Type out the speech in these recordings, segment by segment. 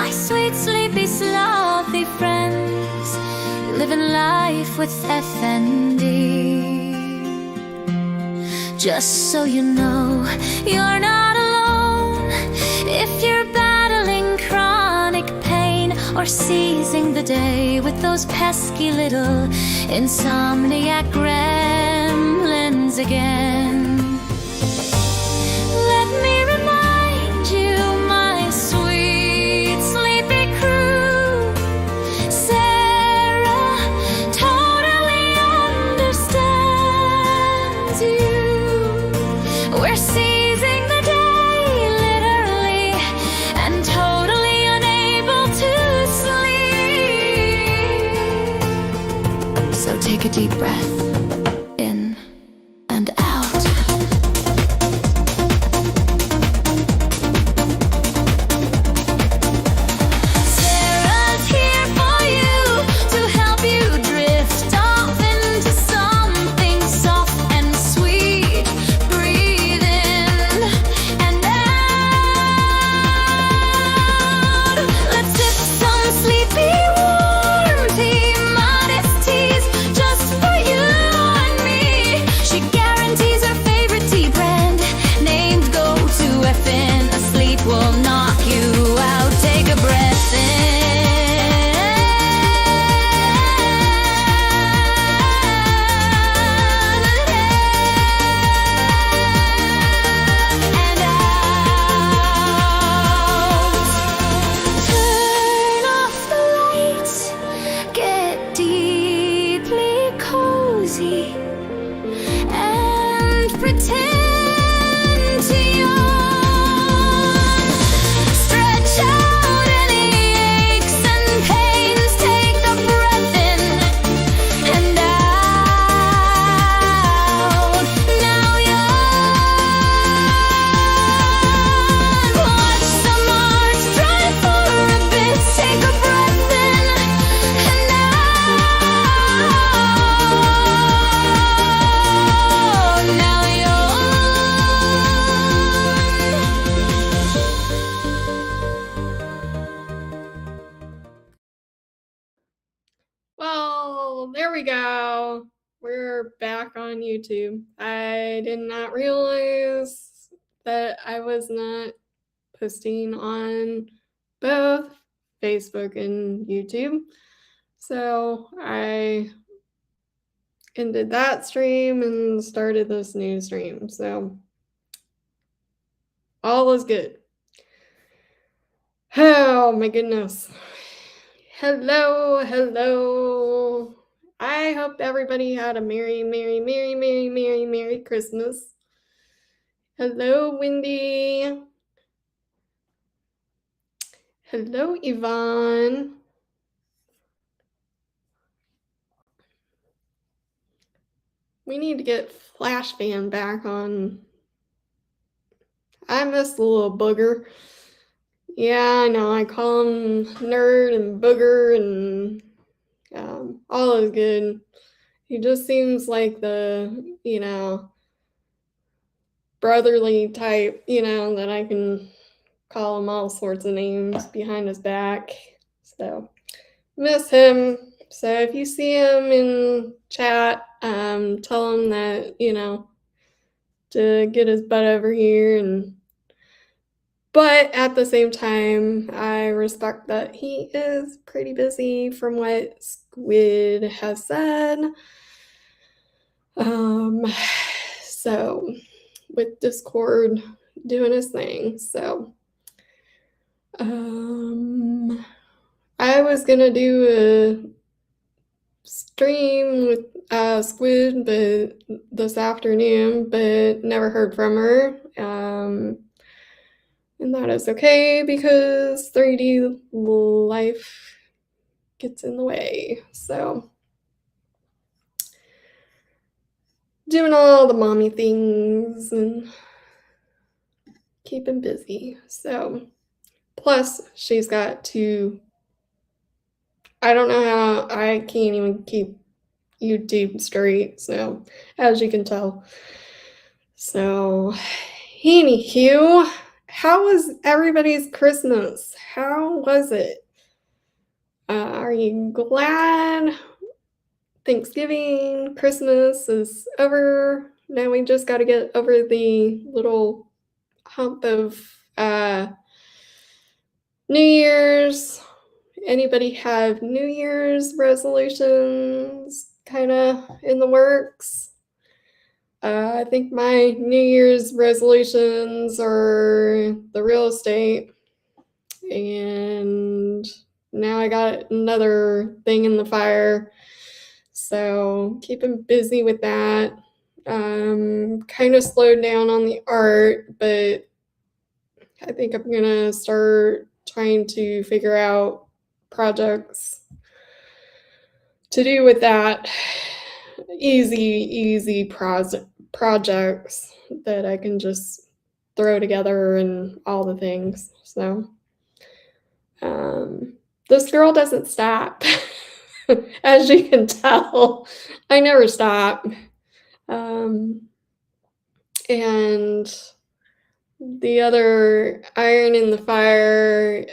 my sweet, sleepy, slothy friends, living life with FND. Just so you know, you're not alone. If you're battling chronic pain or seizing the day with those pesky little insomniac gremlins again, let me remind you, my sweet, sleepy crew, Sarah totally understands you. We're seizing the day, literally, and totally unable to sleep. So take a deep breath, in and out. Sarah's here for you to help you drift off into something soft and sweet. Breathe in and out. Let's sip some sleepy warm tea, modest teas, just for you and me. She guarantees her favorite tea brand, named Go to FN. A sleep will knock you out. Take a breath in and out. Turn off the lights, get deeply cozy, and pretend to yawn. Stretch out any aches and pains. Take a breath in and out. Now yawn. Watch some Mars, drive for a bit. Take a breath in and out. Now yawn. Well, there we go. We're back on YouTube. I did not realize that I was not posting on both Facebook and YouTube. So I ended that stream and started this new stream. So all is good. Oh my goodness. Hello, hello. I hope everybody had a merry, merry, merry, merry, merry, merry Christmas. Hello, Wendy. Hello, Yvonne. We need to get Flash Fan back on. I miss the little booger. Yeah, I know. I call him Nerd and Booger, and all is good. He just seems like the, brotherly type, that I can call him all sorts of names behind his back. So, miss him. So if you see him in chat, tell him that, to get his butt over here. But at the same time, I respect that he is pretty busy from what Squid has said. So with Discord doing his thing. So I was gonna do a stream with Squid but this afternoon, but never heard from her. And that is okay because 3D life gets in the way. So doing all the mommy things and keeping busy. So plus she's got two, I don't know how, I can't even keep YouTube straight, so as you can tell. So anywho, how was everybody's Christmas? How was it? Are you glad Thanksgiving, Christmas is over? Now we just got to get over the little hump of New Year's. Anybody have New Year's resolutions kind of in the works? I think my New Year's resolutions are the real estate, and now I got another thing in the fire. So keeping busy with that. Kind of slowed down on the art, but I think I'm gonna start trying to figure out projects to do with that. Easy projects that I can just throw together and all the things. So this girl doesn't stop. As you can tell, I never stop. Um, and the other iron in the fire,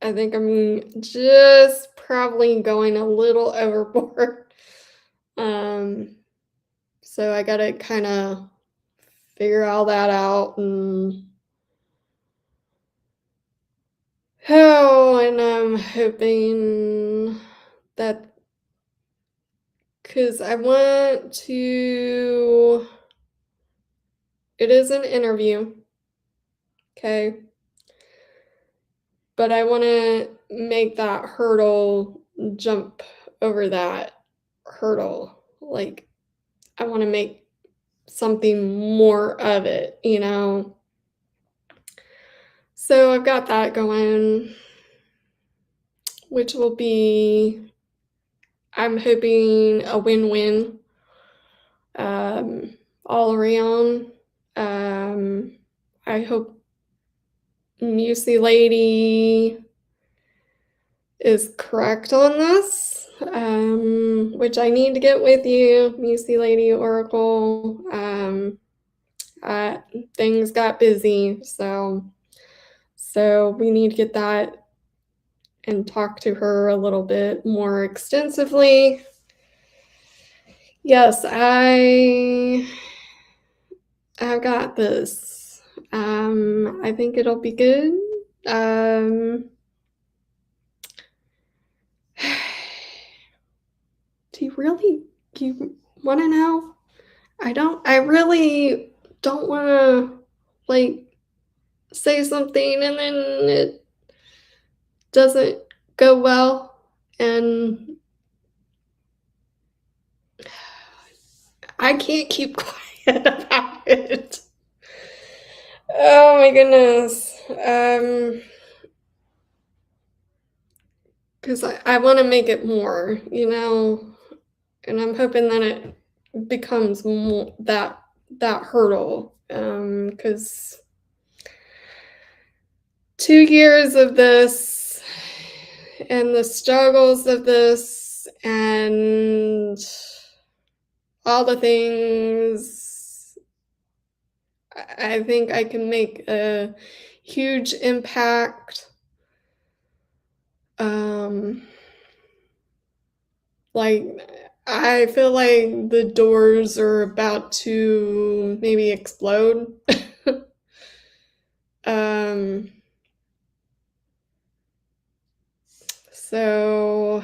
I think I'm just probably going a little overboard. So I gotta kind of figure all that out and and I'm hoping that because I want to, it is an interview, okay, but I want to make that hurdle, jump over that hurdle. Like, I want to make something more of it, you know? So I've got that going, which will be, I'm hoping, a win-win all around. I hope Musey Lady is correct on this, which I need to get with you, Musey Lady Oracle. Things got busy, so we need to get that and talk to her a little bit more extensively. Yes, I've got this. I think it'll be good. Do you want to know? I really don't want to, like, say something and then it doesn't go well. And I can't keep quiet about it. Oh my goodness. Because I want to make it more, you know, and I'm hoping that it becomes more that hurdle. Because 2 years of this and the struggles of this and all the things, I think I can make a huge impact. Like, I feel like the doors are about to maybe explode. um, so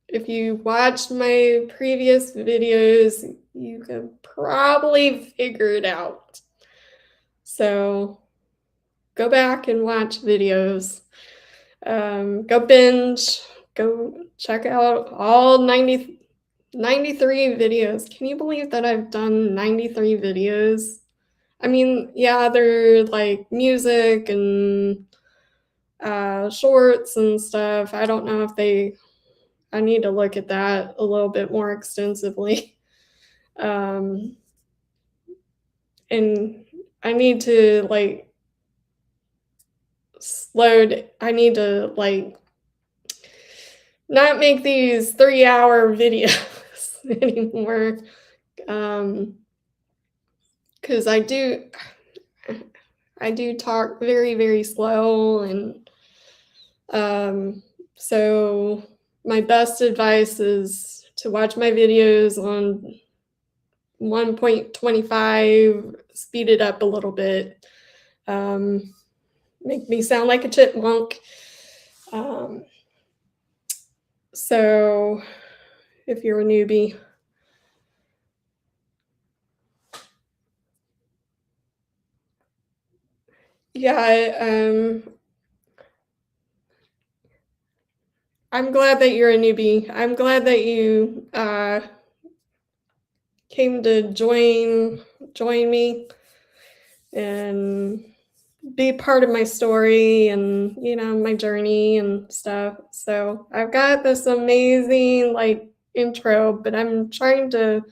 if you watched my previous videos, you can probably figure it out. So go back and watch videos. Go binge. Go check out all 93 videos. Can you believe that I've done 93 videos? I mean, yeah, they're like music and shorts and stuff. I don't know if I need to look at that a little bit more extensively. Um, and I need to I need to not make these 3-hour videos anymore. Because because I do talk very, very slow, and so my best advice is to watch my videos on 1.25, speed it up a little bit, um, make me sound like a chipmunk. Um, so if you're a newbie, yeah, I'm glad that you're a newbie. I'm glad that you came to join me and be part of my story and my journey and stuff. So I've got this amazing like intro, but I'm trying to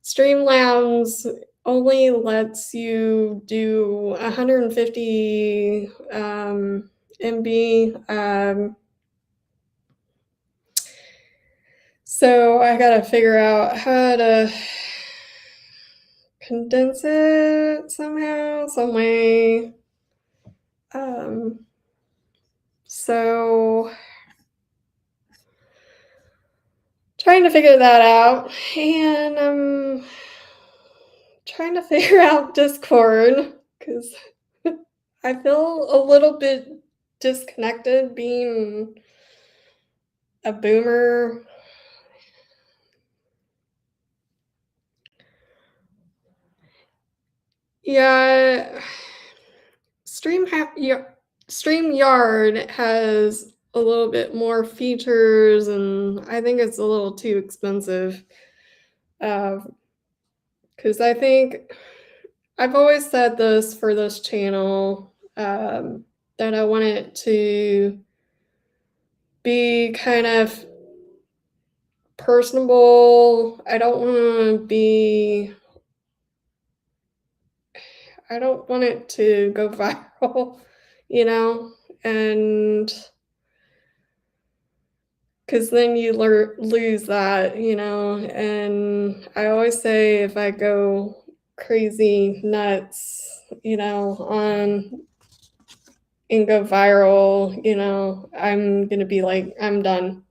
Streamlabs only lets you do 150 MB. So I gotta figure out how to condense it somehow, some way. So trying to figure that out, and I'm trying to figure out Discord because I feel a little bit disconnected being a boomer. Yeah, StreamYard has a little bit more features, and I think it's a little too expensive. Because I think I've always said this for this channel, that I want it to be kind of personable. I don't want it to go viral, you know, and because then you lose that, and I always say if I go crazy nuts, on and go viral, I'm gonna be like, I'm done,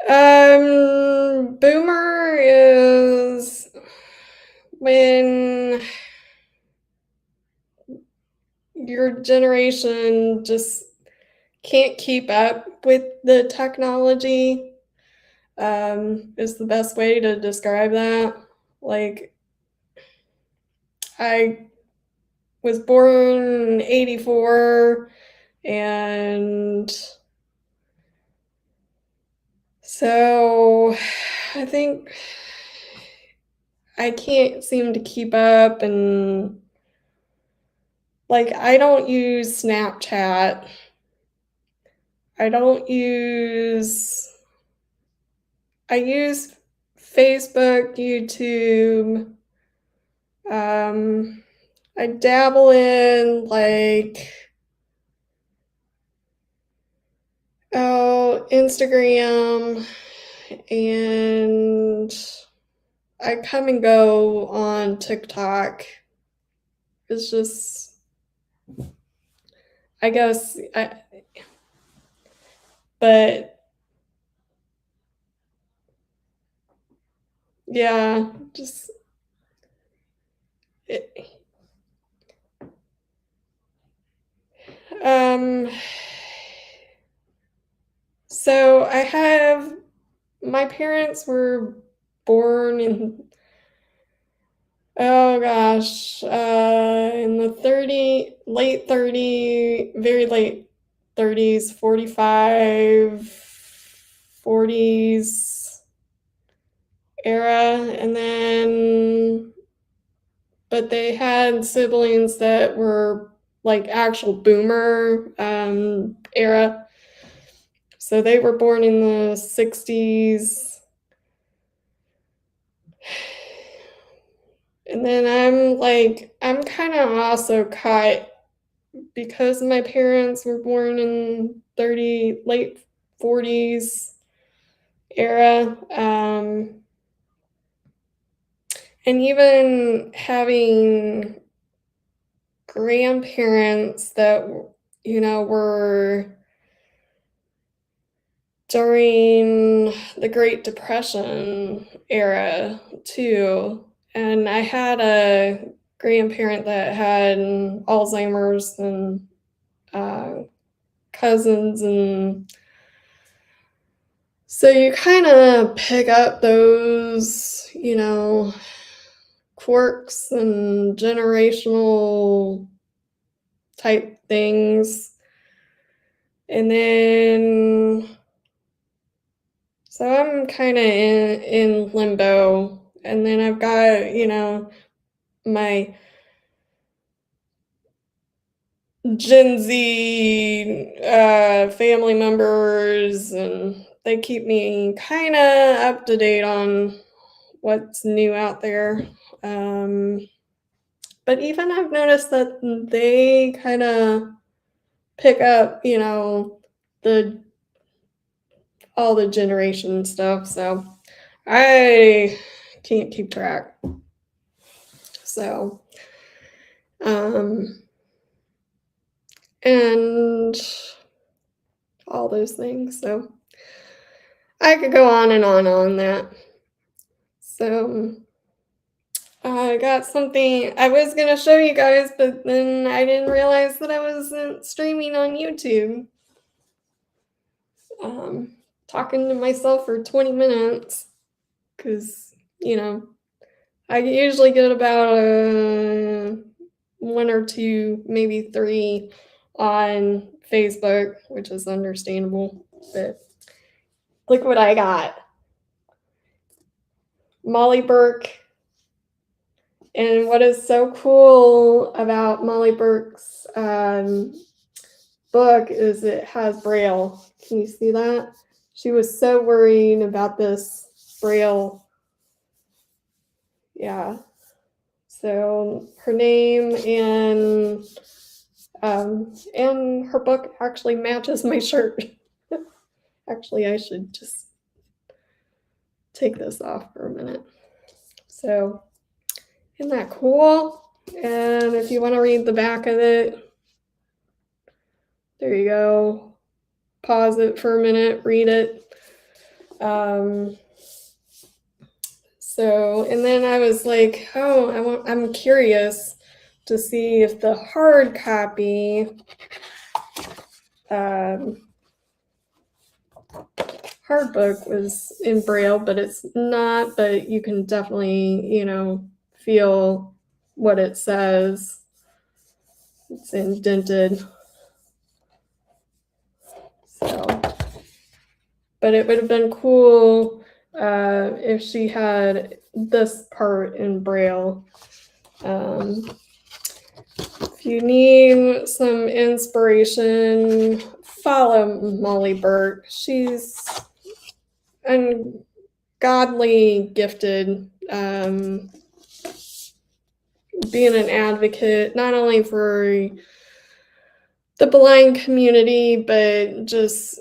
Um, boomer is when your generation just can't keep up with the technology, is the best way to describe that. Like, I was born in 84, and so I think I can't seem to keep up, and like I don't use Snapchat. I use Facebook, YouTube. I dabble in like Instagram, and I come and go on TikTok. It's just, I guess, but yeah, just it, um. So my parents were born in, oh gosh, in the very late 30s, 45, 40s era. And then, but they had siblings that were like actual boomer era. So they were born in the 60s. And then I'm kind of also caught because my parents were born in late 40s. era. And even having grandparents that, were during the Great Depression era too. And I had a grandparent that had Alzheimer's and uh, cousins, and so you kind of pick up those, quirks and generational type things. And then, so I'm kind of in limbo. And then I've got, my Gen Z family members, and they keep me kind of up to date on what's new out there. But even I've noticed that they kind of pick up, the all the generation stuff. So I can't keep track. So, um, and all those things. So I could go on and on that. So I got something I was gonna show you guys, but then I didn't realize that I wasn't streaming on YouTube. Talking to myself for 20 minutes because, I usually get about one or two, maybe three on Facebook, which is understandable. But look what I got. Molly Burke. And what is so cool about Molly Burke's book is it has Braille. Can you see that? She was so worried about this Braille. Yeah. So her name and her book actually matches my shirt. Actually, I should just take this off for a minute. So, isn't that cool? And if you want to read the back of it, there you go. Pause it for a minute, read it. So, and then I was like, oh, I'm curious to see if the hard copy hard book was in Braille, but it's not, but you can definitely, feel what it says. It's indented. So, but it would have been cool if she had this part in Braille. If you need some inspiration, follow Molly Burke. She's ungodly gifted, being an advocate, not only for the blind community, but just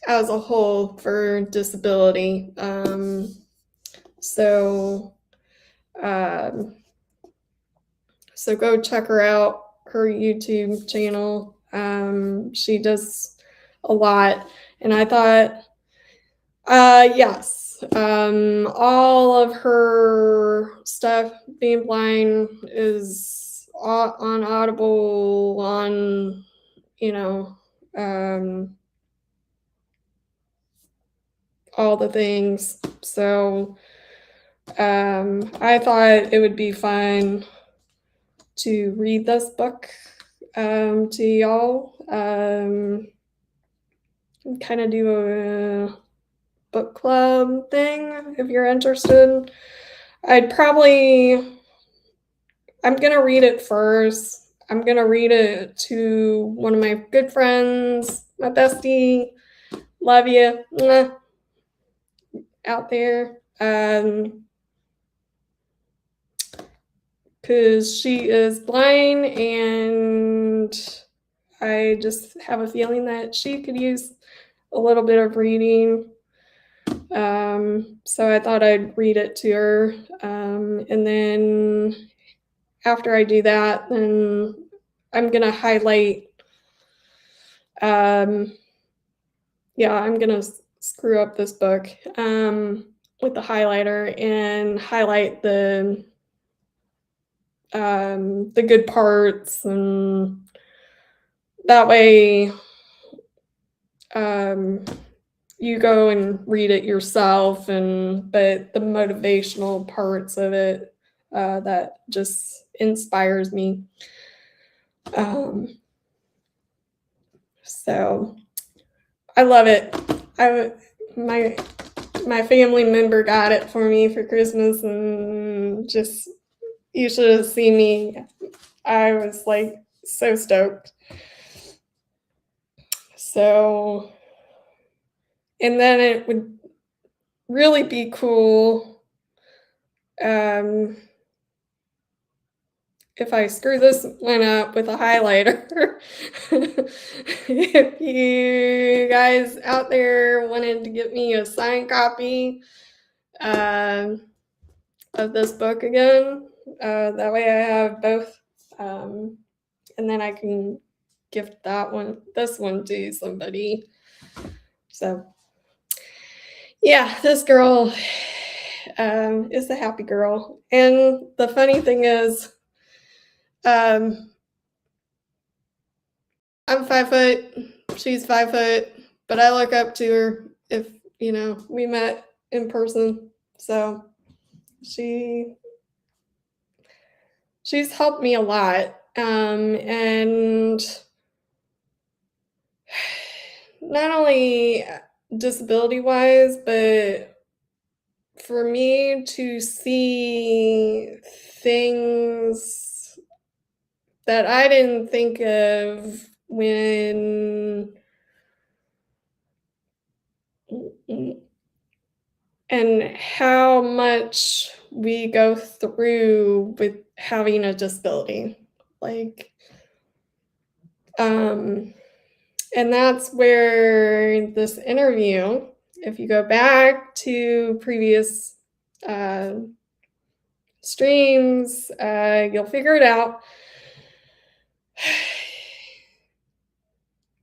as a whole for disability. So go check her out, her YouTube channel. She does a lot, and I thought, yes, all of her stuff, being blind, is on Audible, on, all the things. So I thought it would be fun to read this book to y'all. Kind of do a book club thing if you're interested. I'm gonna read it first. I'm gonna read it to one of my good friends, my bestie. Love you out there. Because she is blind, and I just have a feeling that she could use a little bit of reading. So I thought I'd read it to her. And then after I do that, then I'm going to highlight. I'm going to screw up this book with the highlighter and highlight the good parts, and that way you go and read it yourself, but the motivational parts of it that just inspires me. So I love it. My family member got it for me for Christmas, and just you should have seen me. I was like so stoked. So, and then it would really be cool if I screw this one up with a highlighter. If you guys out there wanted to get me a signed copy of this book again, that way I have both, and then I can gift this one to somebody. So yeah, this girl is a happy girl. And the funny thing is, I'm 5 foot, she's 5 foot, but I look up to her if, we met in person. So she's helped me a lot. And not only disability wise, but for me to see things that I didn't think of and how much we go through with having a disability. Like, and that's where this interview, if you go back to previous streams, you'll figure it out.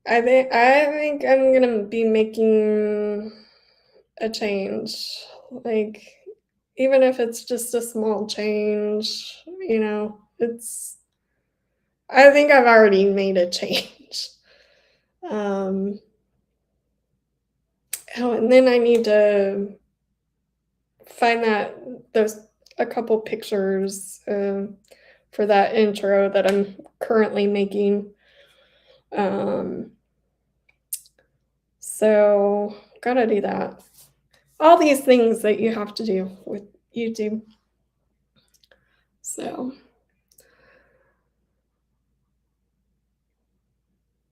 I think I'm gonna be making a change, like even if it's just a small change, I think I've already made a change. And then I need to find a couple pictures for that intro that I'm currently making. So gotta do that. All these things that you have to do with YouTube. So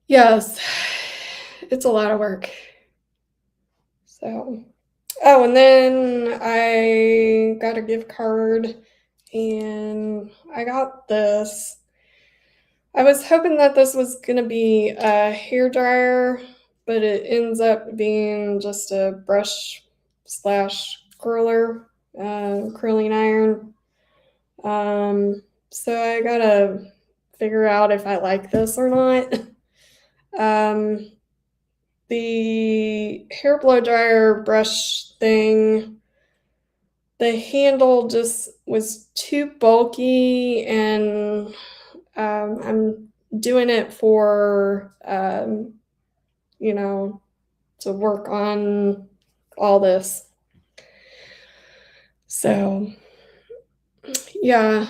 yes, it's a lot of work. So, and then I got a gift card and I got this. I was hoping that this was going to be a hair dryer, but it ends up being just a brush / curler, curling iron. So I gotta figure out if I like this or not. The hair blow dryer brush thing, the handle just was too bulky, and I'm doing it for, to work on all this. So, yeah,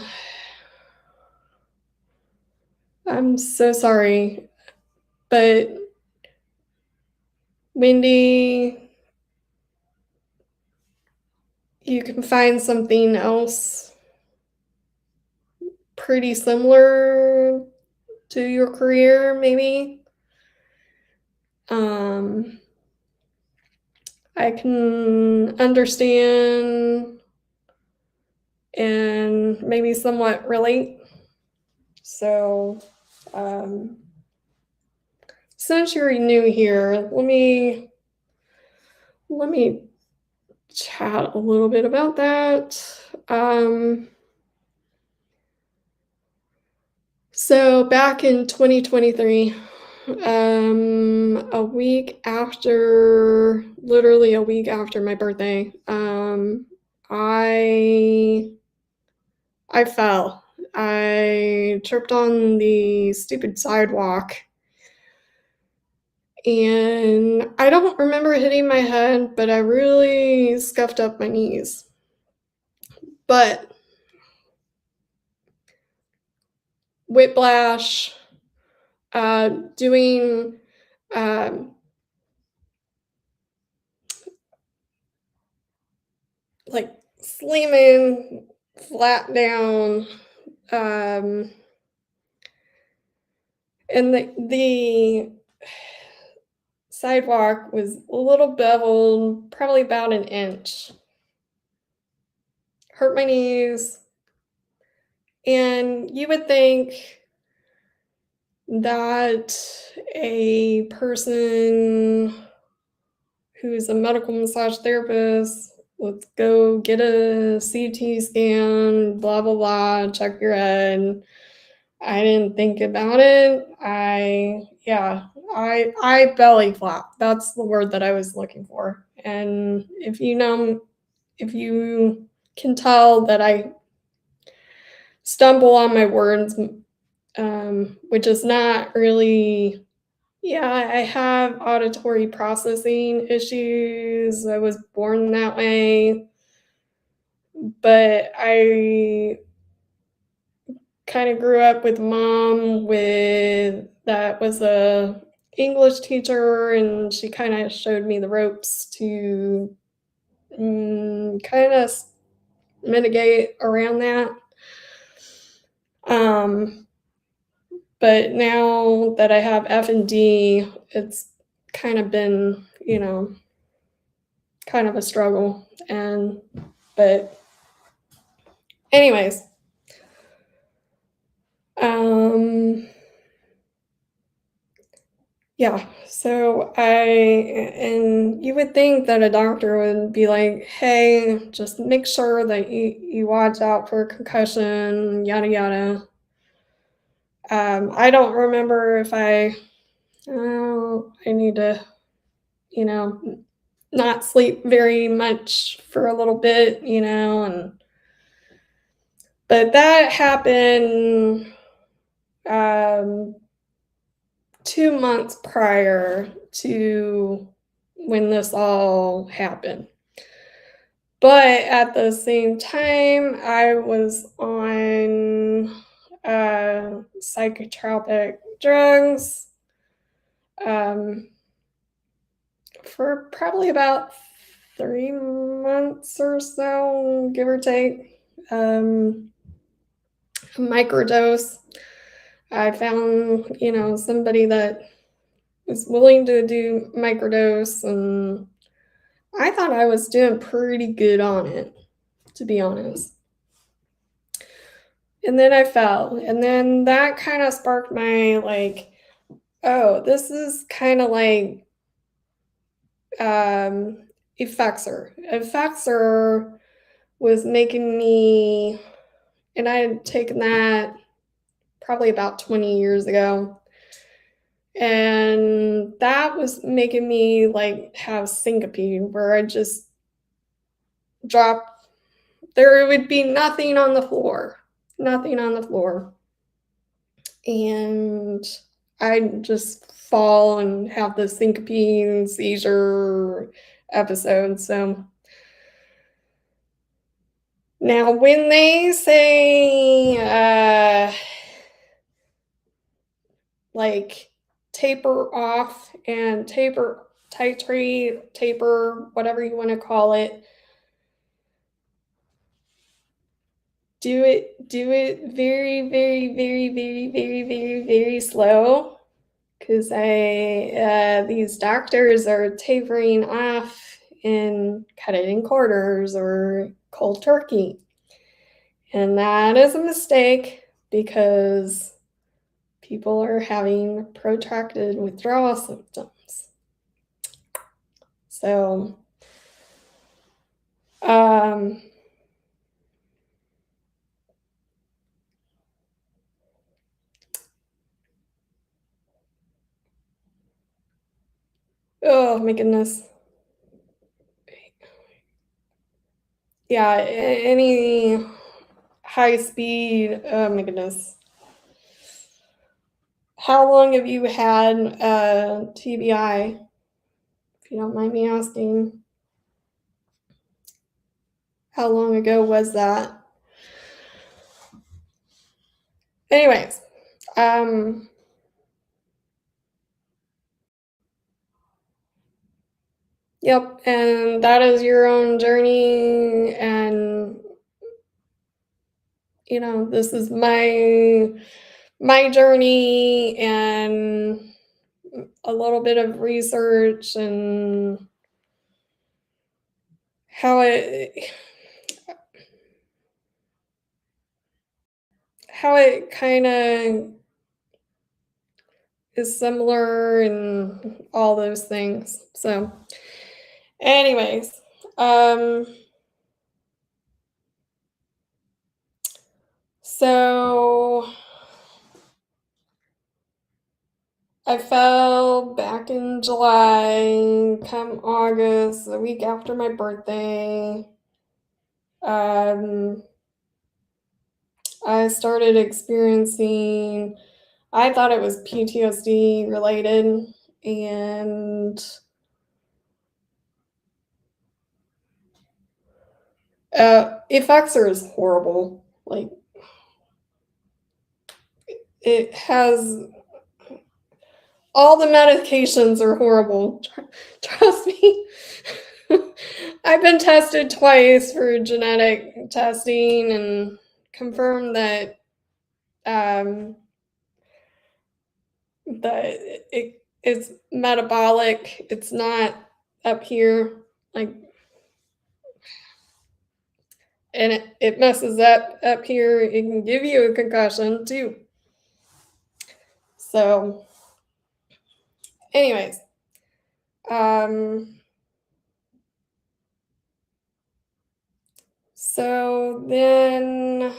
I'm so sorry, but Wendy, you can find something else pretty similar to your career, maybe. I can understand and maybe somewhat relate. So, since you're new here, let me chat a little bit about that. So back in 2023, literally a week after my birthday, I fell. I tripped on the stupid sidewalk, and I don't remember hitting my head, but I really scuffed up my knees. But whiplash, doing like slamming flat down, um, and the sidewalk was a little beveled, probably about an inch. Hurt my knees, and you would think that a person who's a medical massage therapist, let's go get a CT scan, blah, blah, blah, check your head. I didn't think about it. I belly flop. That's the word that I was looking for. And if you can tell that I stumble on my words, which is not really, yeah, I have auditory processing issues. I was born that way, but I kind of grew up with mom with that was a English teacher, and she kind of showed me the ropes to kind of mitigate around that. But now that I have F&D, it's kind of been, kind of a struggle. But anyways, yeah, so and you would think that a doctor would be like, hey, just make sure that you watch out for concussion, yada yada. I don't remember if I need to, you know, not sleep very much for a little bit, but that happened 2 months prior to when this all happened. But at the same time, I was on psychotropic drugs for probably about 3 months or so, give or take. Microdose. I found, somebody that was willing to do microdose, and I thought I was doing pretty good on it, to be honest. And then I fell, and then that kind of sparked my oh, this is kind of like Effexor. Effexor was making me, and I had taken that probably about 20 years ago. And that was making me have syncope where I just drop. There would be nothing on the floor. Nothing on the floor. And I'd just fall and have the syncope and seizure episode. So now when they say taper off and taper, whatever you want to call it, do it very, very, very, very, very, very, very slow, because these doctors are tapering off and cut it in quarters or cold turkey. And that is a mistake, because people are having protracted withdrawal symptoms. So, um, oh my goodness. Yeah, any high speed, oh my goodness. How long have you had TBI, if you don't mind me asking? How long ago was that? Anyways, um, yep, and that is your own journey, and this is my journey and a little bit of research and how it kind of is similar and all those things. So, anyways, um, so I fell back in July, come August, a week after my birthday. Um, I started experiencing, I thought it was PTSD related, and Effexor is horrible. Like, it has all the medications are horrible. Trust me. I've been tested twice for genetic testing and confirmed that um, that it's metabolic. It's not up here, like, and it messes up here. It can give you a concussion too. So, anyways, um, so then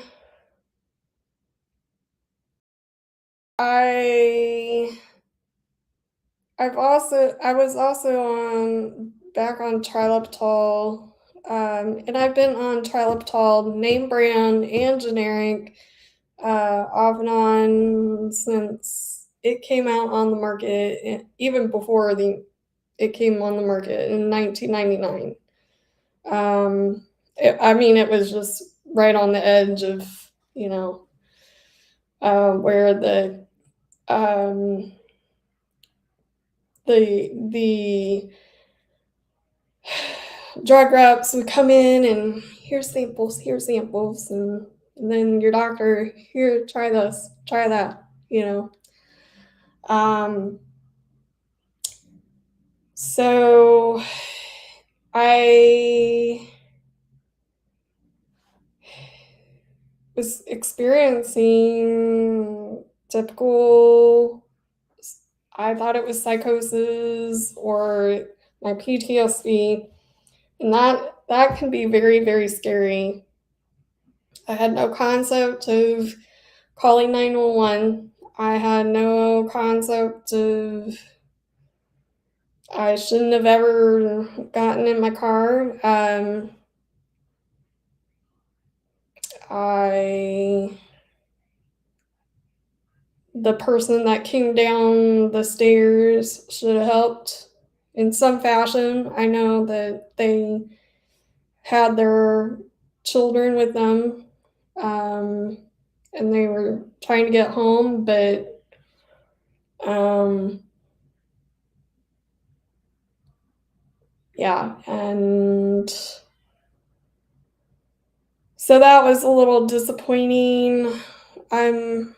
I I was also on back on trilopitol, and I've been on trilopitol name brand and generic off and on since it came out on the market, even before it came on the market in 1999. I mean, it was just right on the edge of you know where um, the drug reps would come in and here's samples, and then your doctor, here, try this, try that, you know. Um, so I was experiencing typical, I thought it was psychosis or my PTSD, and that can be very, very scary. I had no concept of calling 911. I had no concept of I shouldn't have ever gotten in my car. I The person that came down the stairs should have helped in some fashion. I know that they had their children with them, um, and they were trying to get home, but um, yeah, and so that was a little disappointing. I'm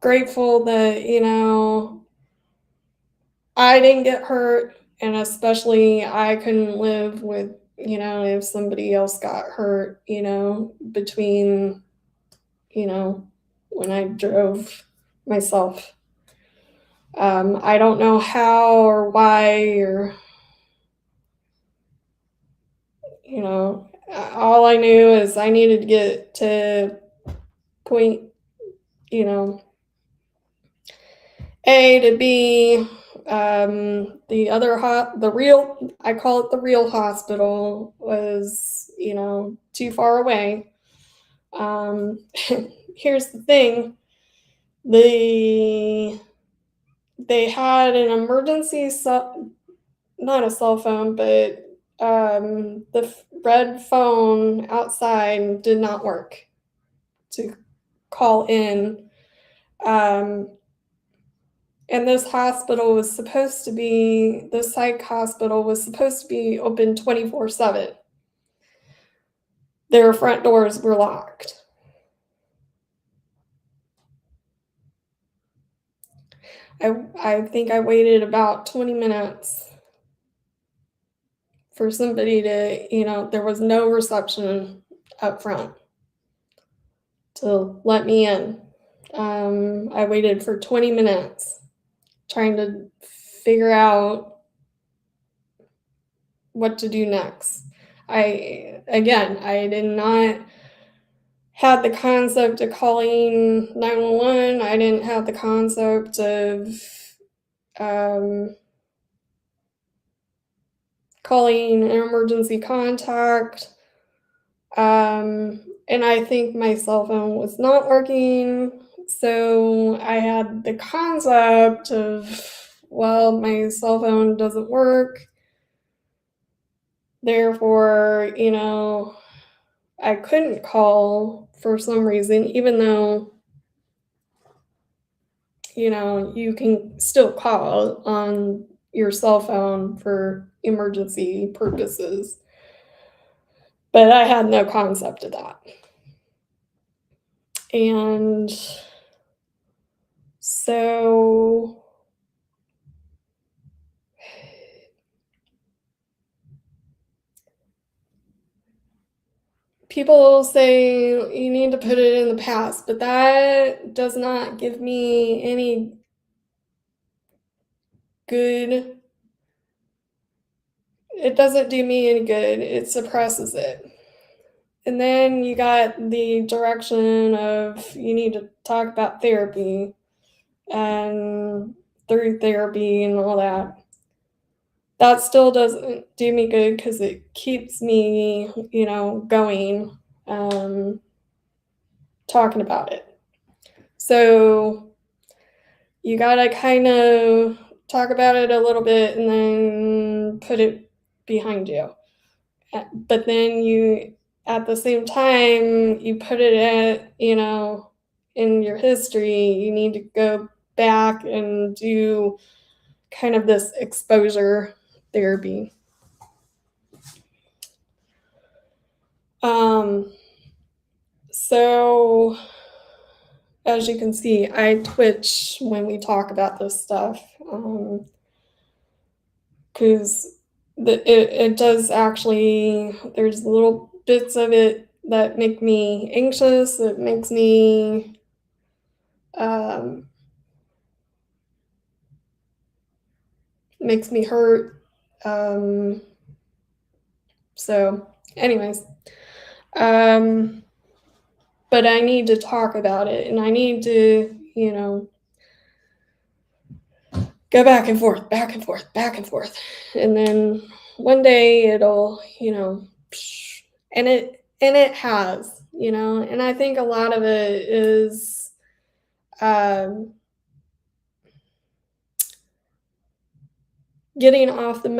grateful that, I didn't get hurt, and especially I couldn't live with, if somebody else got hurt, between, you know, when I drove myself. I don't know how or why or, all I knew is I needed to get to point, you know, A to B. I call it the real hospital, was, too far away. Here's the thing. They had an emergency not a cell phone, but the red phone outside did not work to call in. And this psych hospital was supposed to be open 24/7. Their front doors were locked. I think I waited about 20 minutes for somebody to, there was no reception up front to let me in. I waited for 20 minutes trying to figure out what to do next. I did not have the concept of calling 911. I didn't have the concept of calling an emergency contact. And I think my cell phone was not working. So I had the concept of, well, my cell phone doesn't work. Therefore, I couldn't call for some reason, even though, you can still call on your cell phone for emergency purposes. But I had no concept of that. And so people say you need to put it in the past, but that does not give me any good. It doesn't do me any good. It suppresses it. And then you got the direction of you need to talk about therapy and through therapy and all that. That still doesn't do me good because it keeps me, going, talking about it. So you gotta kind of talk about it a little bit and then put it behind you. But then at the same time, you put it in your history, you need to go back and do kind of this exposure therapy. So as you can see, I twitch when we talk about this stuff, because it does actually, there's little bits of it that make me anxious. It makes me hurt. So anyways, but I need to talk about it, and I need to, go back and forth, back and forth, back and forth. And then one day it'll, and it has, and I think a lot of it is getting off the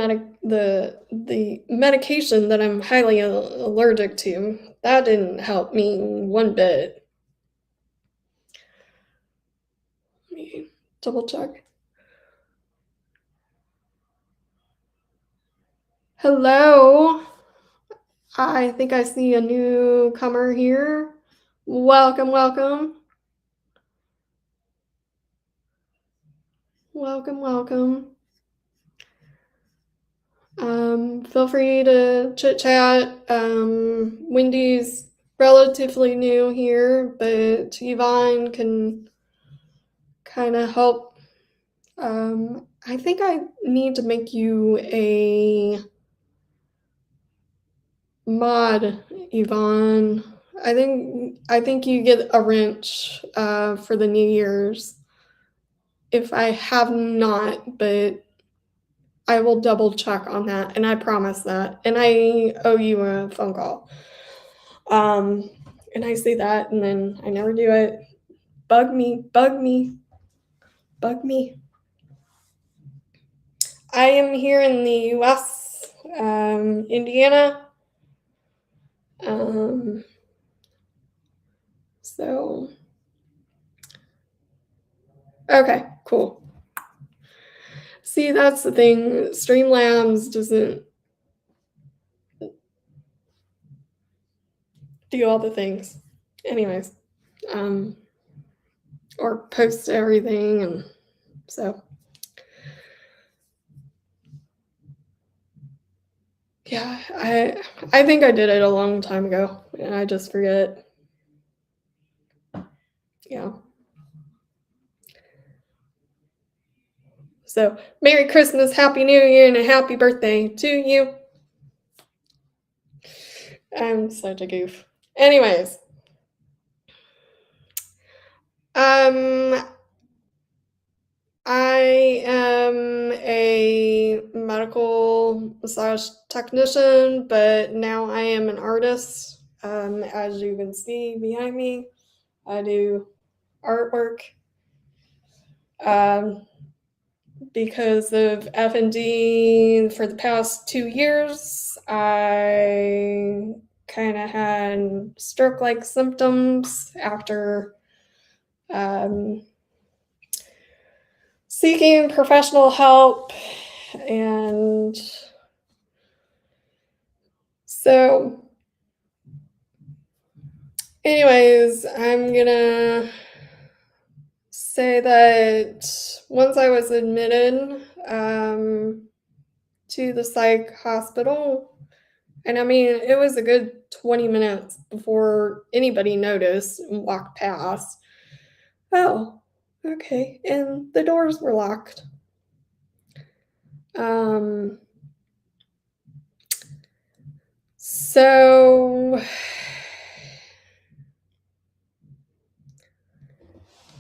medication that I'm highly allergic to. That didn't help me one bit. Let me double check. Hello. I think I see a newcomer here. Welcome, welcome. Welcome, welcome. Feel free to chit chat. Wendy's relatively new here, but Yvonne can kind of help. I think I need to make you a mod, Yvonne. I think you get a wrench for the New Year's. If I have not, but I will double check on that, and I promise that. And I owe you a phone call. Um, and I say that, and then I never do it. Bug me, bug me, bug me. I am here in the U.S., Indiana. Um, so okay, cool. See, that's the thing. Streamlabs doesn't do all the things. Anyways, um, or post everything, and so yeah, I think I did it a long time ago, and I just forget. Yeah. So, Merry Christmas, Happy New Year, and a happy birthday to you. I'm such a goof. Anyways, um, I am a medical massage technician, but now I am an artist. As you can see behind me, I do artwork. Um, because of F&D for the past 2 years, I kind of had stroke-like symptoms after um, seeking professional help, and so anyways, I'm gonna say that once I was admitted to the psych hospital, and I mean, it was a good 20 minutes before anybody noticed and walked past. Oh, okay. And the doors were locked. So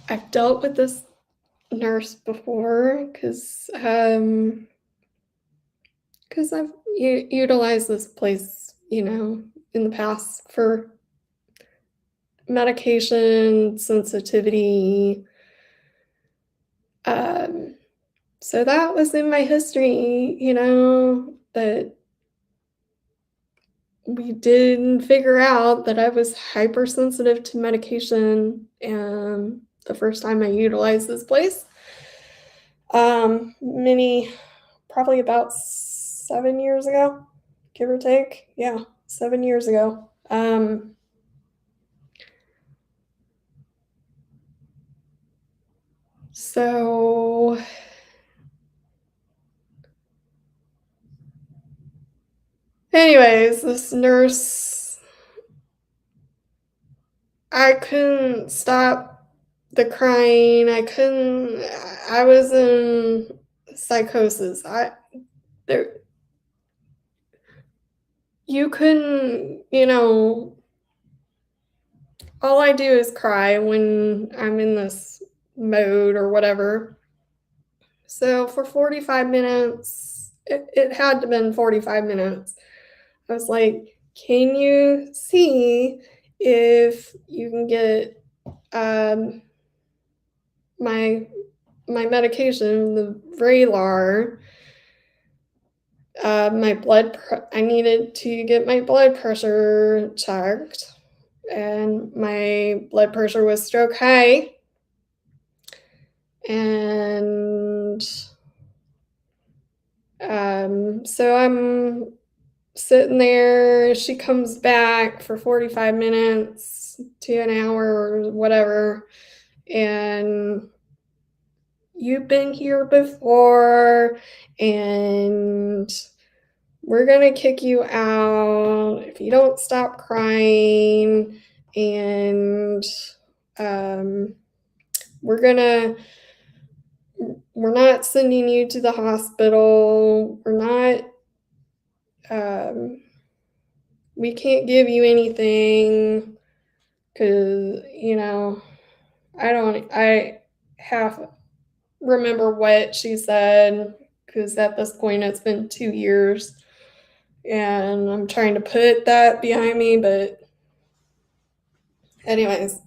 I've dealt with this nurse before because I've utilized this place, in the past for medication sensitivity. So that was in my history, but we did figure out that I was hypersensitive to medication, and the first time I utilized this place, probably about 7 years ago, give or take. Yeah, 7 years ago. So anyways, this nurse, I couldn't stop the crying. I was in psychosis. There, you couldn't, all I do is cry when I'm in this mode or whatever. So for 45 minutes, it had to have been 45 minutes. I was like, can you see if you can get my medication, the Vraylar, I needed to get my blood pressure checked, and my blood pressure was stroke high. And so I'm sitting there. She comes back for 45 minutes to an hour or whatever. And you've been here before, and we're gonna kick you out if you don't stop crying, and we're gonna we're not sending you to the hospital. We're not we can't give you anything because I half remember what she said because at this point it's been 2 years and I'm trying to put that behind me, but anyways,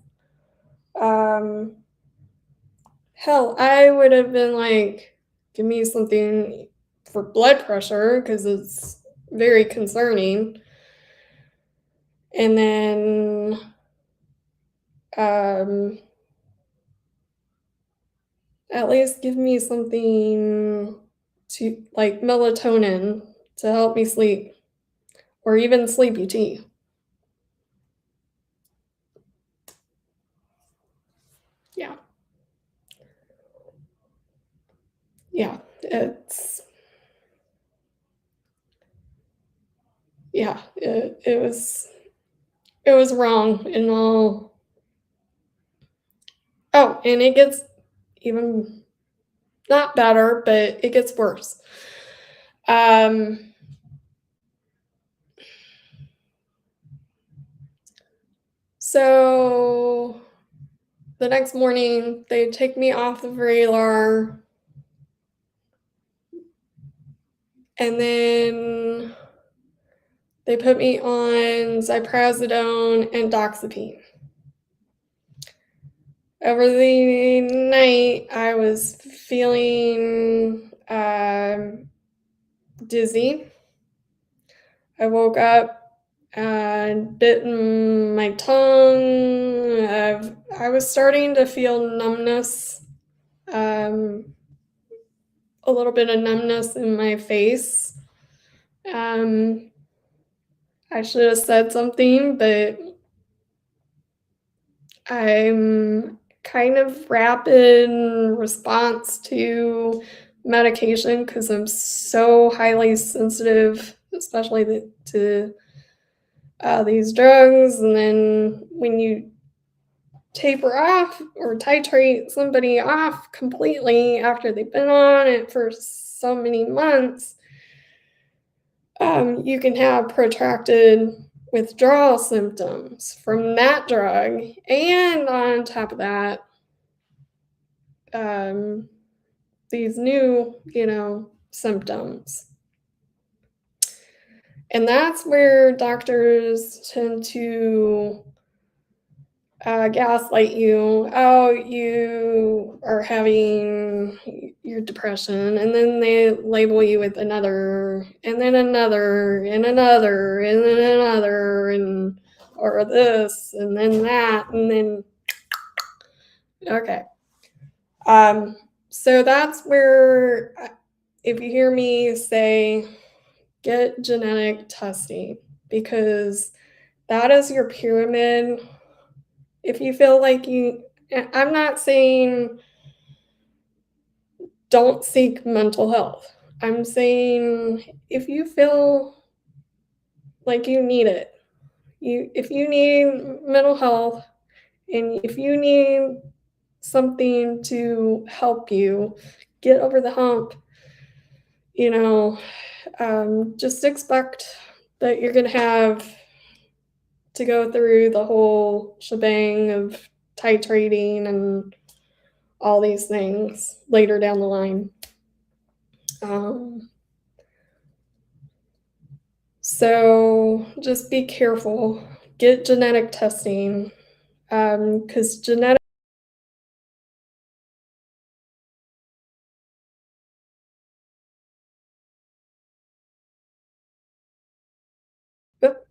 um hell, I would have been like, give me something for blood pressure because it's very concerning. And then um at least give me something to like melatonin to help me sleep or even sleepy tea. Yeah. Yeah. It was wrong in all. Oh, and it gets even not better, but it gets worse. Um so the next morning they take me off the Vraylar, and then they put me on ziprasidone and doxepine. Over the night, I was feeling dizzy. I woke up and bitten my tongue. I was starting to feel numbness, um, a little bit of numbness in my face. Um, I should have said something, but I'm kind of rapid response to medication because I'm so highly sensitive, especially to these drugs. And then when you taper off or titrate somebody off completely after they've been on it for so many months, you can have protracted withdrawal symptoms from that drug. And on top of that, um, these new, symptoms. And that's where doctors tend to gaslight you. Oh, you are having your depression. And then they label you with another, and then another, and another, and then another, and or this, and then that, and then, okay. So that's where, if you hear me say, get genetic testing, because that is your pyramid. If you feel like I'm not saying don't seek mental health. I'm saying if you feel like you need it, if you need mental health and if you need something to help you get over the hump, just expect that you're going to have to go through the whole shebang of titrating and all these things later down the line. So just be careful. Get genetic testing, because genetic. Oop,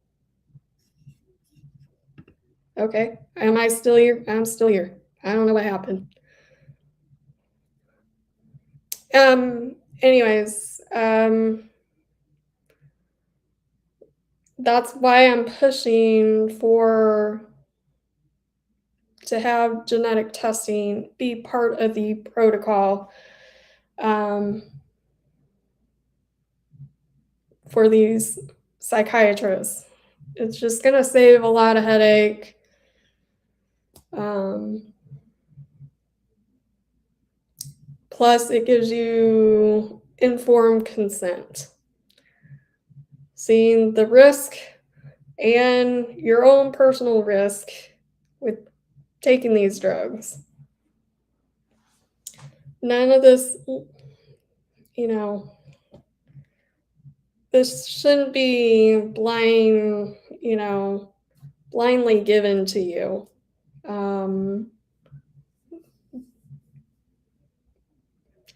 okay, am I still here? I'm still here. I don't know what happened. Anyways, that's why I'm pushing for to have genetic testing be part of the protocol. for these psychiatrists. It's just going to save a lot of headache. Plus, it gives you informed consent. Seeing the risk and your own personal risk with taking these drugs. None of this, this shouldn't be blindly given to you.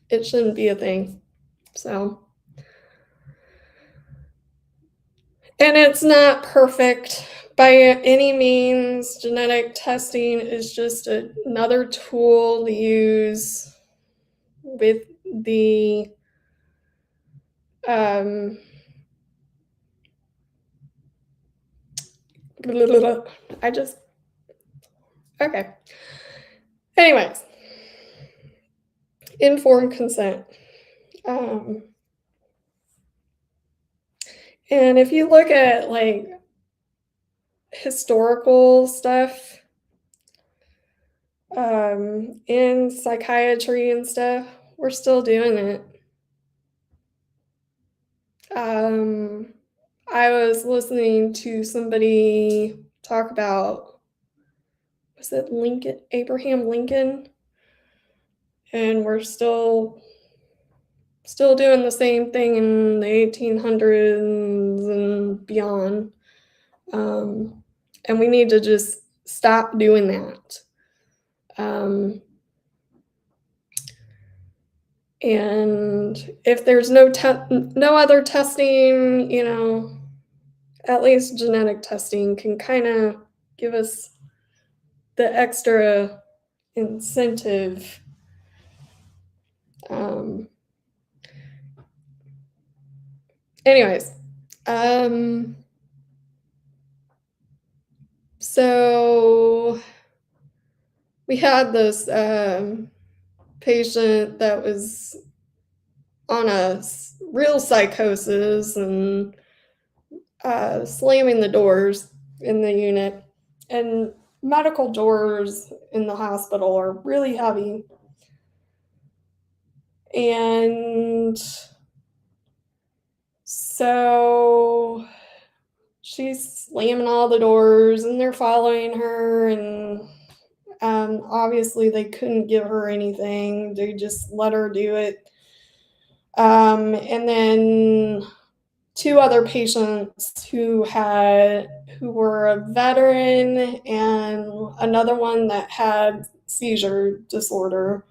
It shouldn't be a thing. So, and it's not perfect by any means. Genetic testing is just another tool to use with the okay. Anyways, informed consent. And if you look at like historical stuff in psychiatry and stuff, we're still doing it. I was listening to somebody talk about, was it Abraham Lincoln? And we're still doing the same thing in the 1800s and beyond. And we need to just stop doing that. And if there's no other testing, at least genetic testing can kind of give us the extra incentive. Anyways, so we had this patient that was on a real psychosis and slamming the doors in the unit. And medical doors in the hospital are really heavy. And so she's slamming all the doors and they're following her, and obviously they couldn't give her anything. They just let her do it. And then two other patients who were a veteran and another one that had seizure disorder,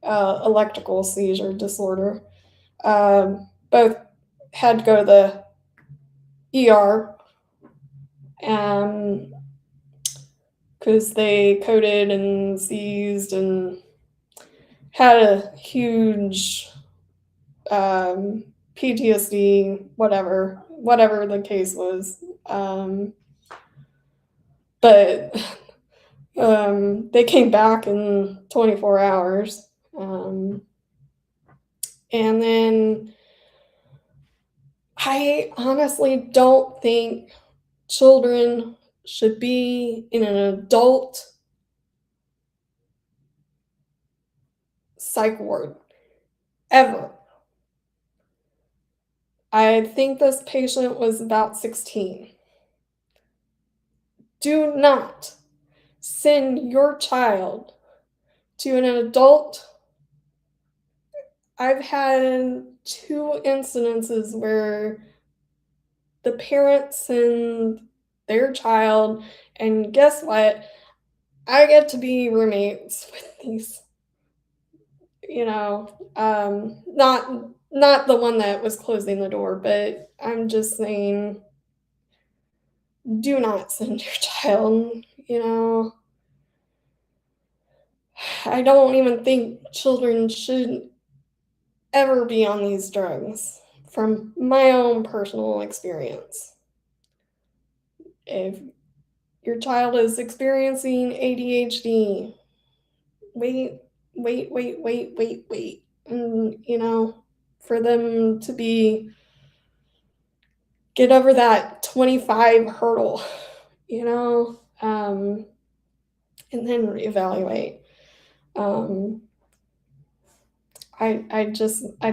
electrical seizure disorder, both had to go to the ER because they coded and seized and had a huge PTSD, whatever the case was. But they came back in 24 hours. And then I honestly don't think children should be in an adult psych ward ever. I think this patient was about 16. Do not send your child to an adult. I've had 2 incidences where the parents send their child, and guess what? I get to be roommates with these, not the one that was closing the door, but I'm just saying, do not send your child, I don't even think children should ever be on these drugs from my own personal experience. If your child is experiencing ADHD, wait. And, for them to be get over that 25 hurdle, you know, and then reevaluate. Um, I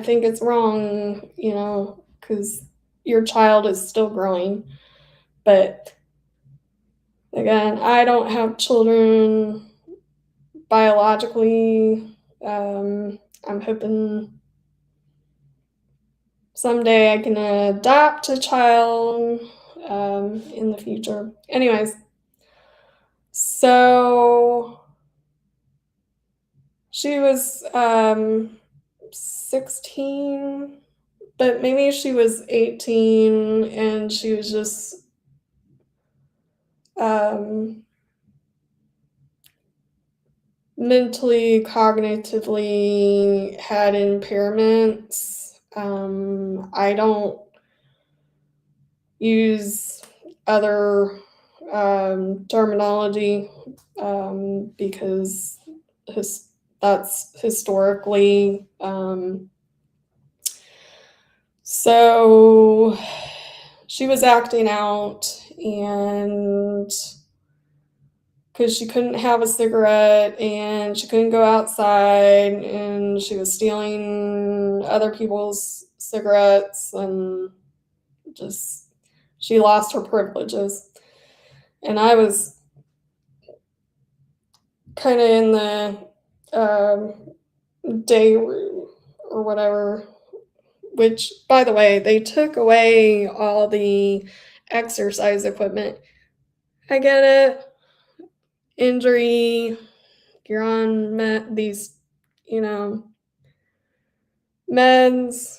think it's wrong, you know, because your child is still growing. But again, I don't have children biologically. I'm hoping someday I can adopt a child in the future. Anyways, so she was 16, but maybe she was 18 and she was just um, mentally, cognitively had impairments. I don't use other terminology because that's historically. So she was acting out, and because she couldn't have a cigarette and she couldn't go outside, and she was stealing other people's cigarettes, and just she lost her privileges. And I was kind of in the day room or whatever, which, by the way, they took away all the exercise equipment. I get it. Injury, you're on these, you know, meds,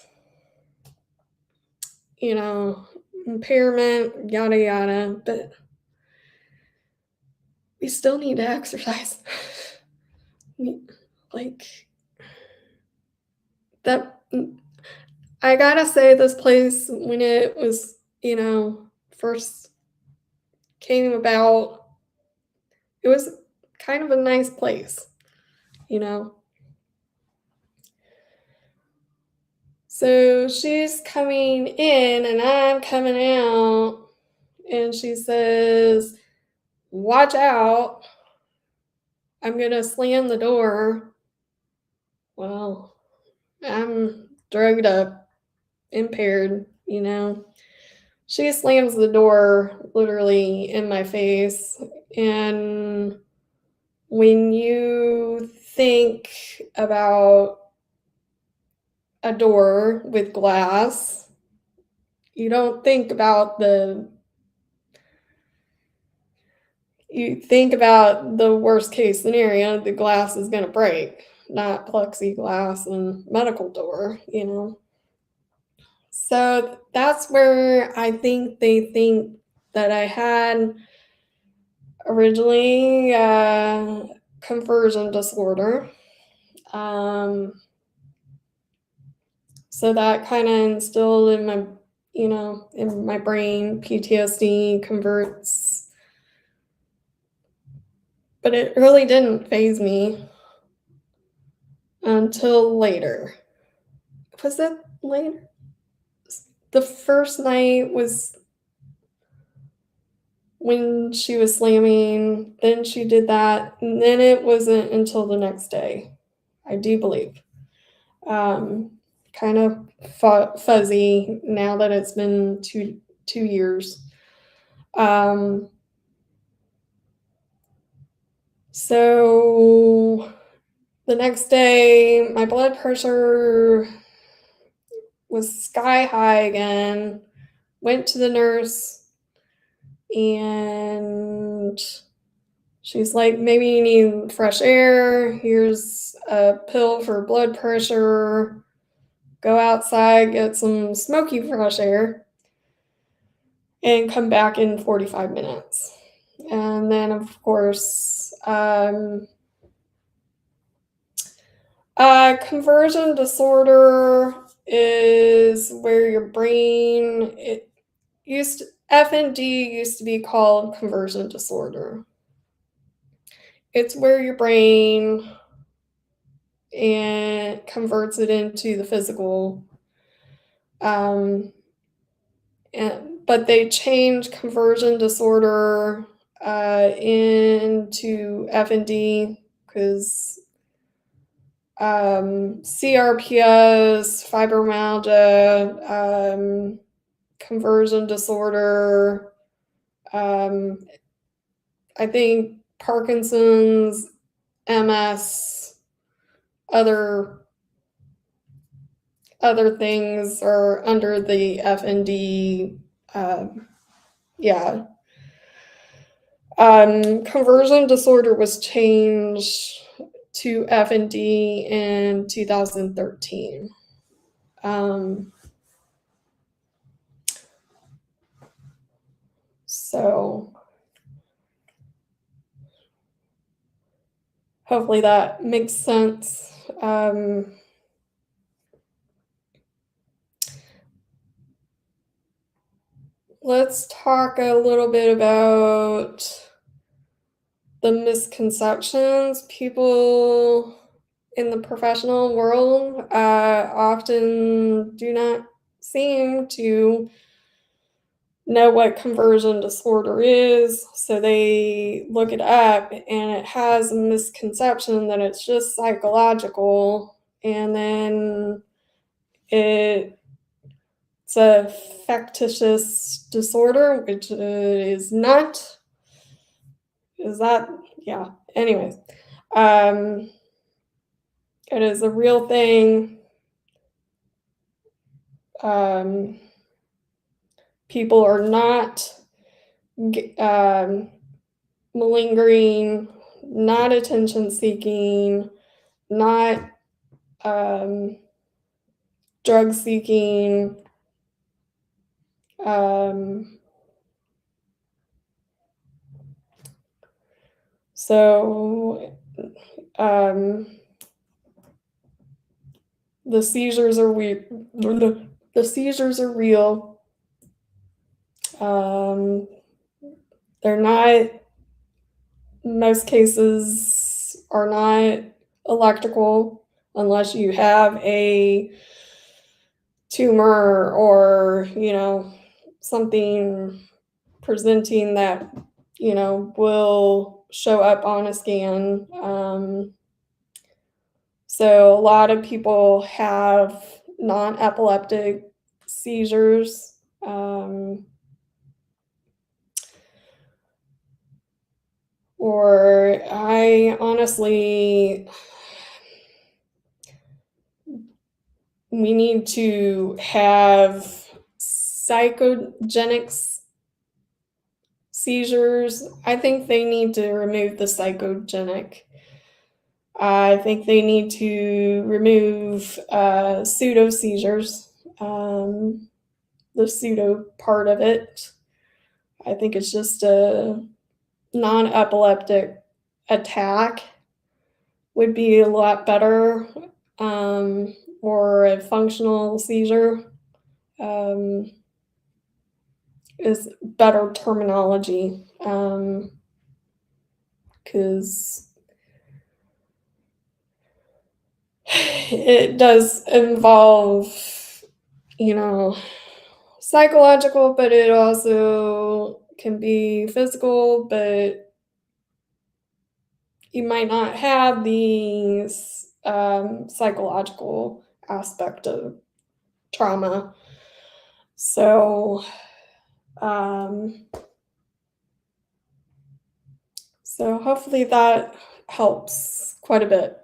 you know, impairment, yada yada, but we still need to exercise. Like that, I gotta say, this place, when it was, you know, first came about, it was kind of a nice place, you know. So she's coming in and I'm coming out, and she says, "Watch out, I'm gonna slam the door." Well, I'm drugged up, impaired, you know. She slams the door literally in my face. And when you think about a door with glass, you don't think about you think about the worst case scenario, the glass is going to break, not plexiglass and medical door, you know. So that's where I think they think that I had originally conversion disorder. Um, so that kind of instilled in my, you know, in my brain, PTSD converts. But it really didn't phase me until later. Was it later? The first night was when she was slamming, then she did that, and then it wasn't until the next day, I do believe. Kind of fuzzy now that it's been 2 years. Um, so the next day, my blood pressure was sky high again. Went to the nurse, and she's like, "Maybe you need fresh air. Here's a pill for blood pressure. Go outside, get some smoky fresh air, and come back in 45 minutes." And then, of course, conversion disorder is where your brain, FND used to be called conversion disorder. It's where your brain and converts it into the physical. And but they changed conversion disorder into FND because CRPS, fibromyalgia, conversion disorder, I think Parkinson's, MS, other things are under the FND. Yeah. Conversion disorder was changed to FND in 2013. So hopefully that makes sense. Let's talk a little bit about the misconceptions people in the professional world often do not seem to know what conversion disorder is, so they look it up and it has a misconception that it's just psychological, and then it's a factitious disorder, which is not. Is that? Yeah. Anyways, it is a real thing. People are not malingering, not attention seeking, not drug seeking. So the seizures are weird. The seizures are real. They're not, most cases are not electrical unless you have a tumor or, something presenting that, will show up on a scan. So a lot of people have non-epileptic seizures. Or I honestly, we need to have psychogenic seizures. I think they need to remove the psychogenic. I think they need to remove pseudo seizures, the pseudo part of it. I think it's just a non-epileptic attack would be a lot better, or a functional seizure is better terminology, because it does involve, psychological, but it also can be physical, but you might not have the psychological aspect of trauma. So, so hopefully that helps quite a bit.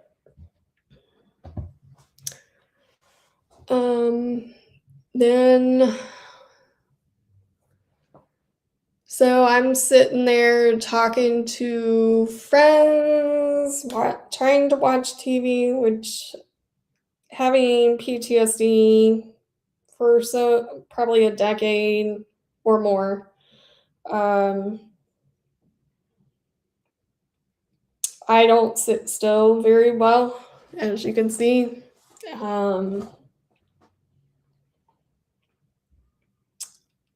Then, so I'm sitting there talking to friends, trying to watch TV, which having PTSD for probably a decade or more. I don't sit still very well, as you can see.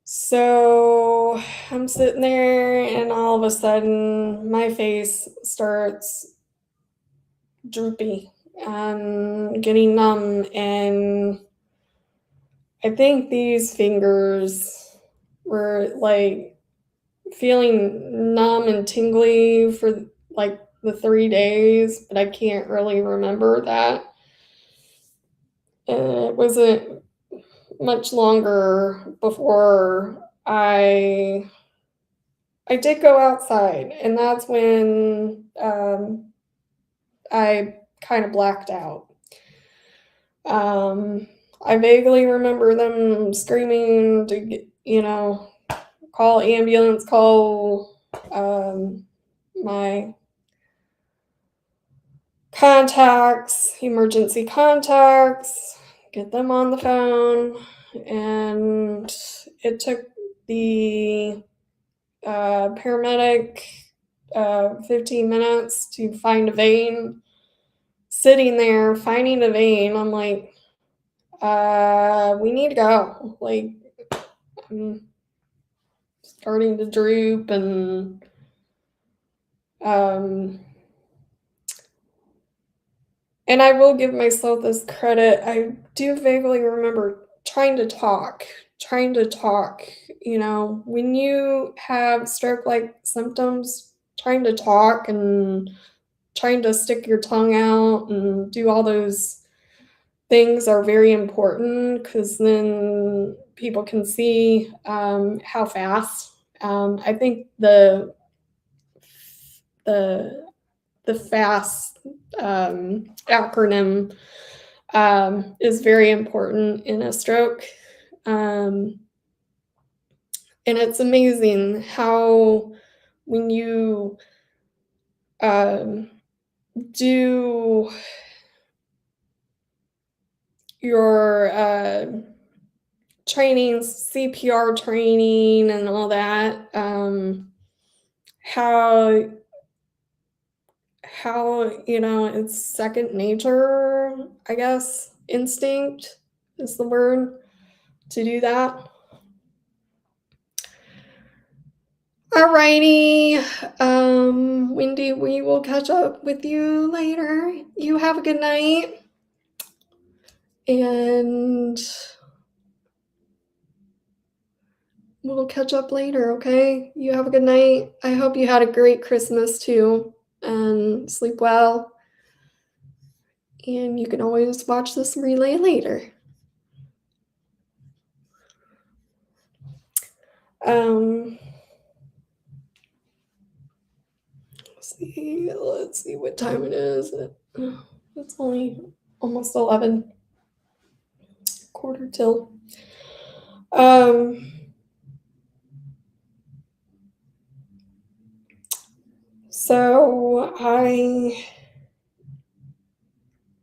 So I'm sitting there, and all of a sudden, my face starts droopy and getting numb, and I think these fingers were like feeling numb and tingly for like the 3 days, but I can't really remember that. And it wasn't much longer before I did go outside, and that's when I kind of blacked out. Um, I vaguely remember them screaming to get, call ambulance, call my contacts, emergency contacts, get them on the phone, and it took the paramedic 15 minutes to find a vein. Sitting there finding a vein, I'm like, we need to go. Like, I'm starting to droop, and um, and I will give myself this credit. I do vaguely remember trying to talk, when you have stroke-like symptoms, trying to talk and trying to stick your tongue out and do all those things are very important because then people can see how fast. I think the FAST acronym is very important in a stroke. Um, and it's amazing how when you do your trainings, CPR training, and all that, how it's second nature, I guess. Instinct is the word to do that. Alrighty, Wendy, we will catch up with you later. You have a good night, and we'll catch up later, okay? You have a good night. I hope you had a great Christmas too, and sleep well. And you can always watch this relay later. Let's see what time it is. It's only almost 11, quarter till. So I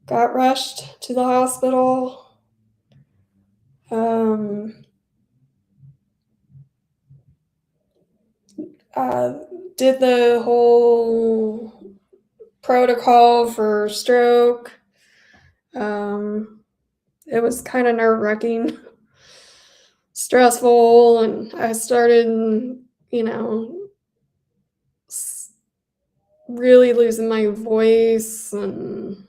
got rushed to the hospital. Did the whole protocol for stroke. It was kind of nerve-wracking, stressful, and I started, really losing my voice, and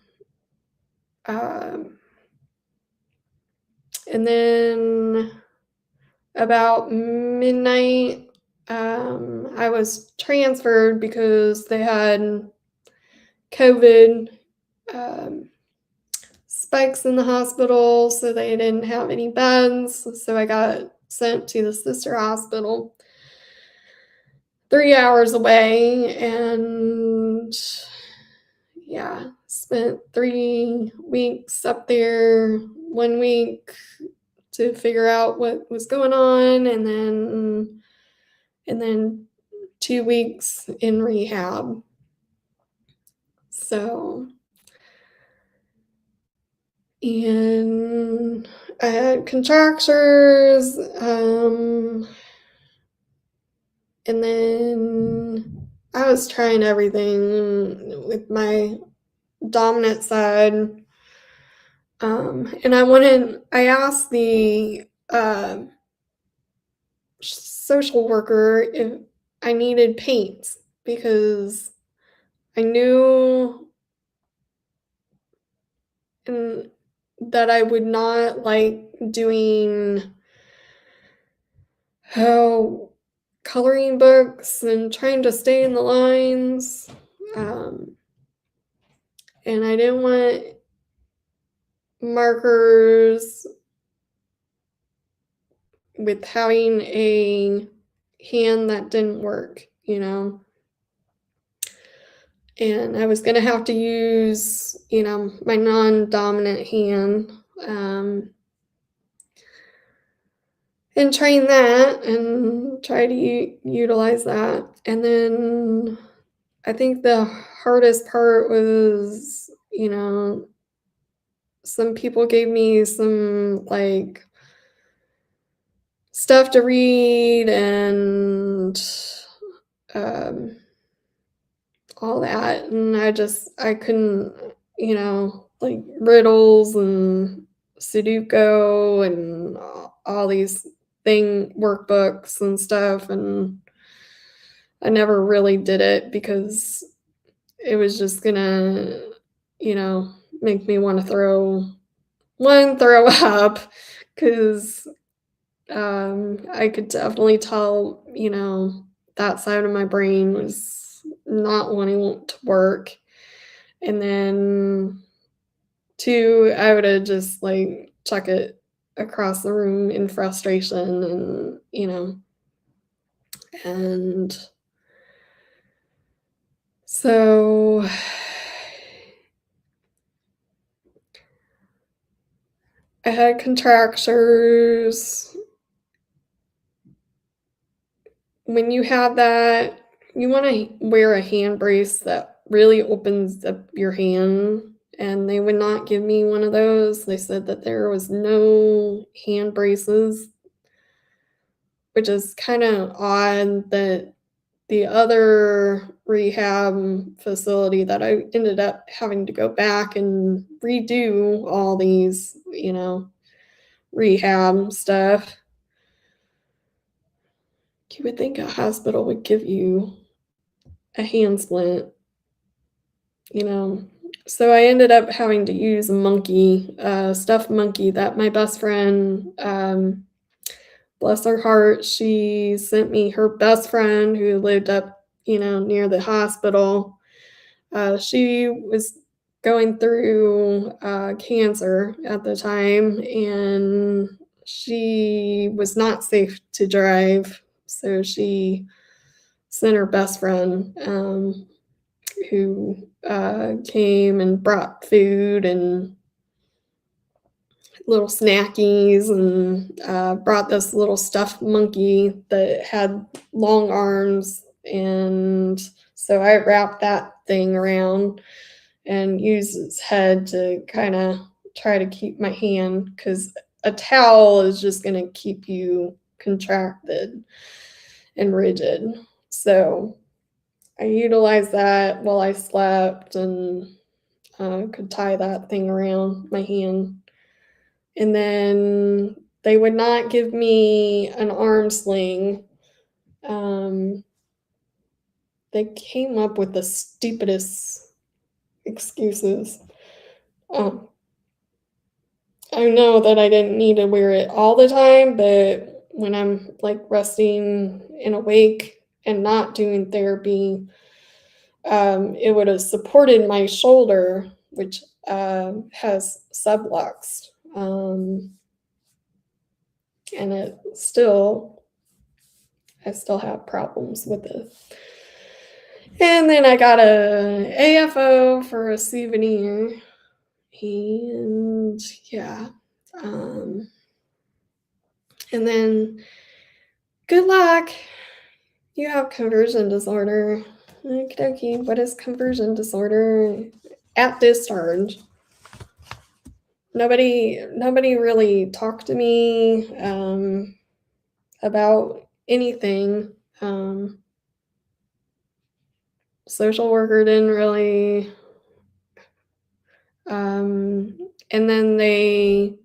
then about midnight, I was transferred because they had COVID spikes in the hospital, so they didn't have any beds. So I got sent to the sister hospital 3 hours away, and yeah, spent 3 weeks up there, 1 week to figure out what was going on, and then 2 weeks in rehab. So, and I had contractures, and then I was trying everything with my dominant side. And I asked the social worker if I needed paints because I knew that I would not like doing how coloring books and trying to stay in the lines. Um, and I didn't want markers with having a hand that didn't work, you know. And I was gonna have to use, you know, my non-dominant hand, and train that and try to utilize that. And then I think the hardest part was, you know, some people gave me some like stuff to read and um, all that, and I couldn't, you know, like riddles and Sudoku and all these thing workbooks and stuff, and I never really did it because it was just gonna, you know, make me want to throw up because I could definitely tell, you know, that side of my brain was not wanting to work. And then 2, I would have just like chuck it across the room in frustration and, you know, and so I had contractures. When you have that, you wanna wear a hand brace that really opens up your hand, and they would not give me one of those. They said that there was no hand braces, which is kinda odd that the other rehab facility that I ended up having to go back and redo all these, you know, rehab stuff. You would think a hospital would give you a hand splint, you know? So I ended up having to use a monkey, a stuffed monkey that my best friend, bless her heart, she sent me her best friend who lived up, you know, near the hospital. She was going through cancer at the time, and she was not safe to drive. So she sent her best friend, who came and brought food and little snackies and brought this little stuffed monkey that had long arms. And so I wrapped that thing around and used its head to kind of try to keep my hand because a towel is just going to keep you contracted and rigid. So I utilized that while I slept and could tie that thing around my hand. And then they would not give me an arm sling. Um, they came up with the stupidest excuses. Um, I know that I didn't need to wear it all the time, but when I'm like resting and awake and not doing therapy, it would have supported my shoulder, which has subluxed. And I still have problems with it. And then I got a AFO for a souvenir. And yeah. Um, and then good luck. You have conversion disorder. Okie dokie. What is conversion disorder? At discharge. Nobody really talked to me about anything. Social worker didn't really. And then they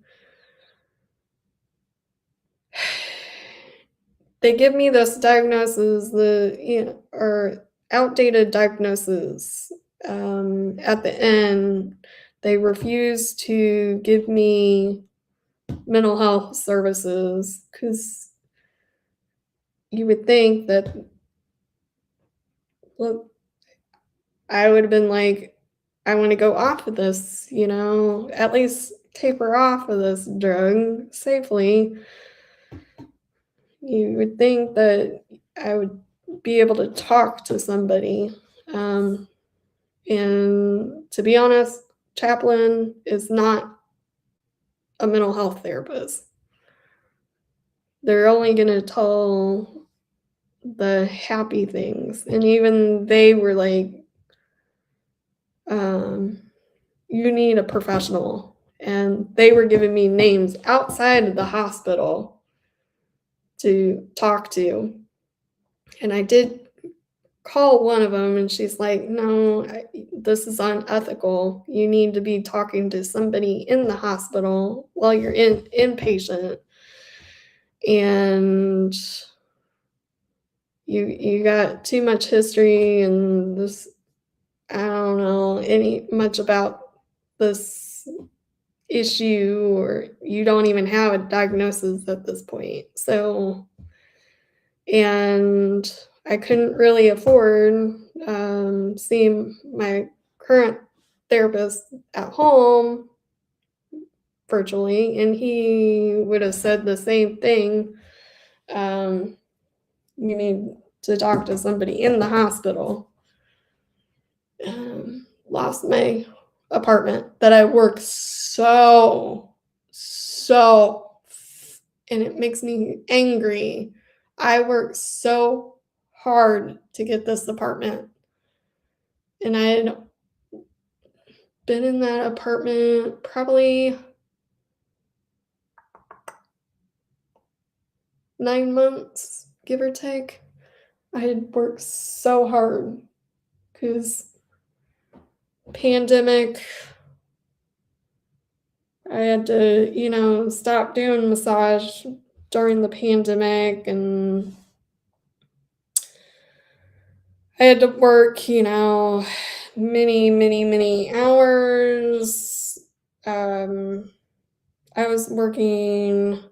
give me this diagnosis, or outdated diagnosis. At the end, they refuse to give me mental health services because you would think that, look, I would have been like, I want to go off of this, at least taper off of this drug safely. You would think that I would be able to talk to somebody. And to be honest, Chaplain is not a mental health therapist. They're only going to tell the happy things. And even they were like, you need a professional. And they were giving me names outside of the hospital to talk to. And I did call one of them, and she's like, no, this is unethical. You need to be talking to somebody in the hospital while you're inpatient. And you got too much history, and this, I don't know any much about this issue, or you don't even have a diagnosis at this point. So, and I couldn't really afford seeing my current therapist at home virtually, and he would have said the same thing. You need to talk to somebody in the hospital. Lost my apartment that I worked so, and it makes me angry. I worked so hard to get this apartment, and I had been in that apartment probably 9 months, give or take. I had worked so hard because pandemic, I had to, stop doing massage during the pandemic, and I had to work, many, many, many hours. I was working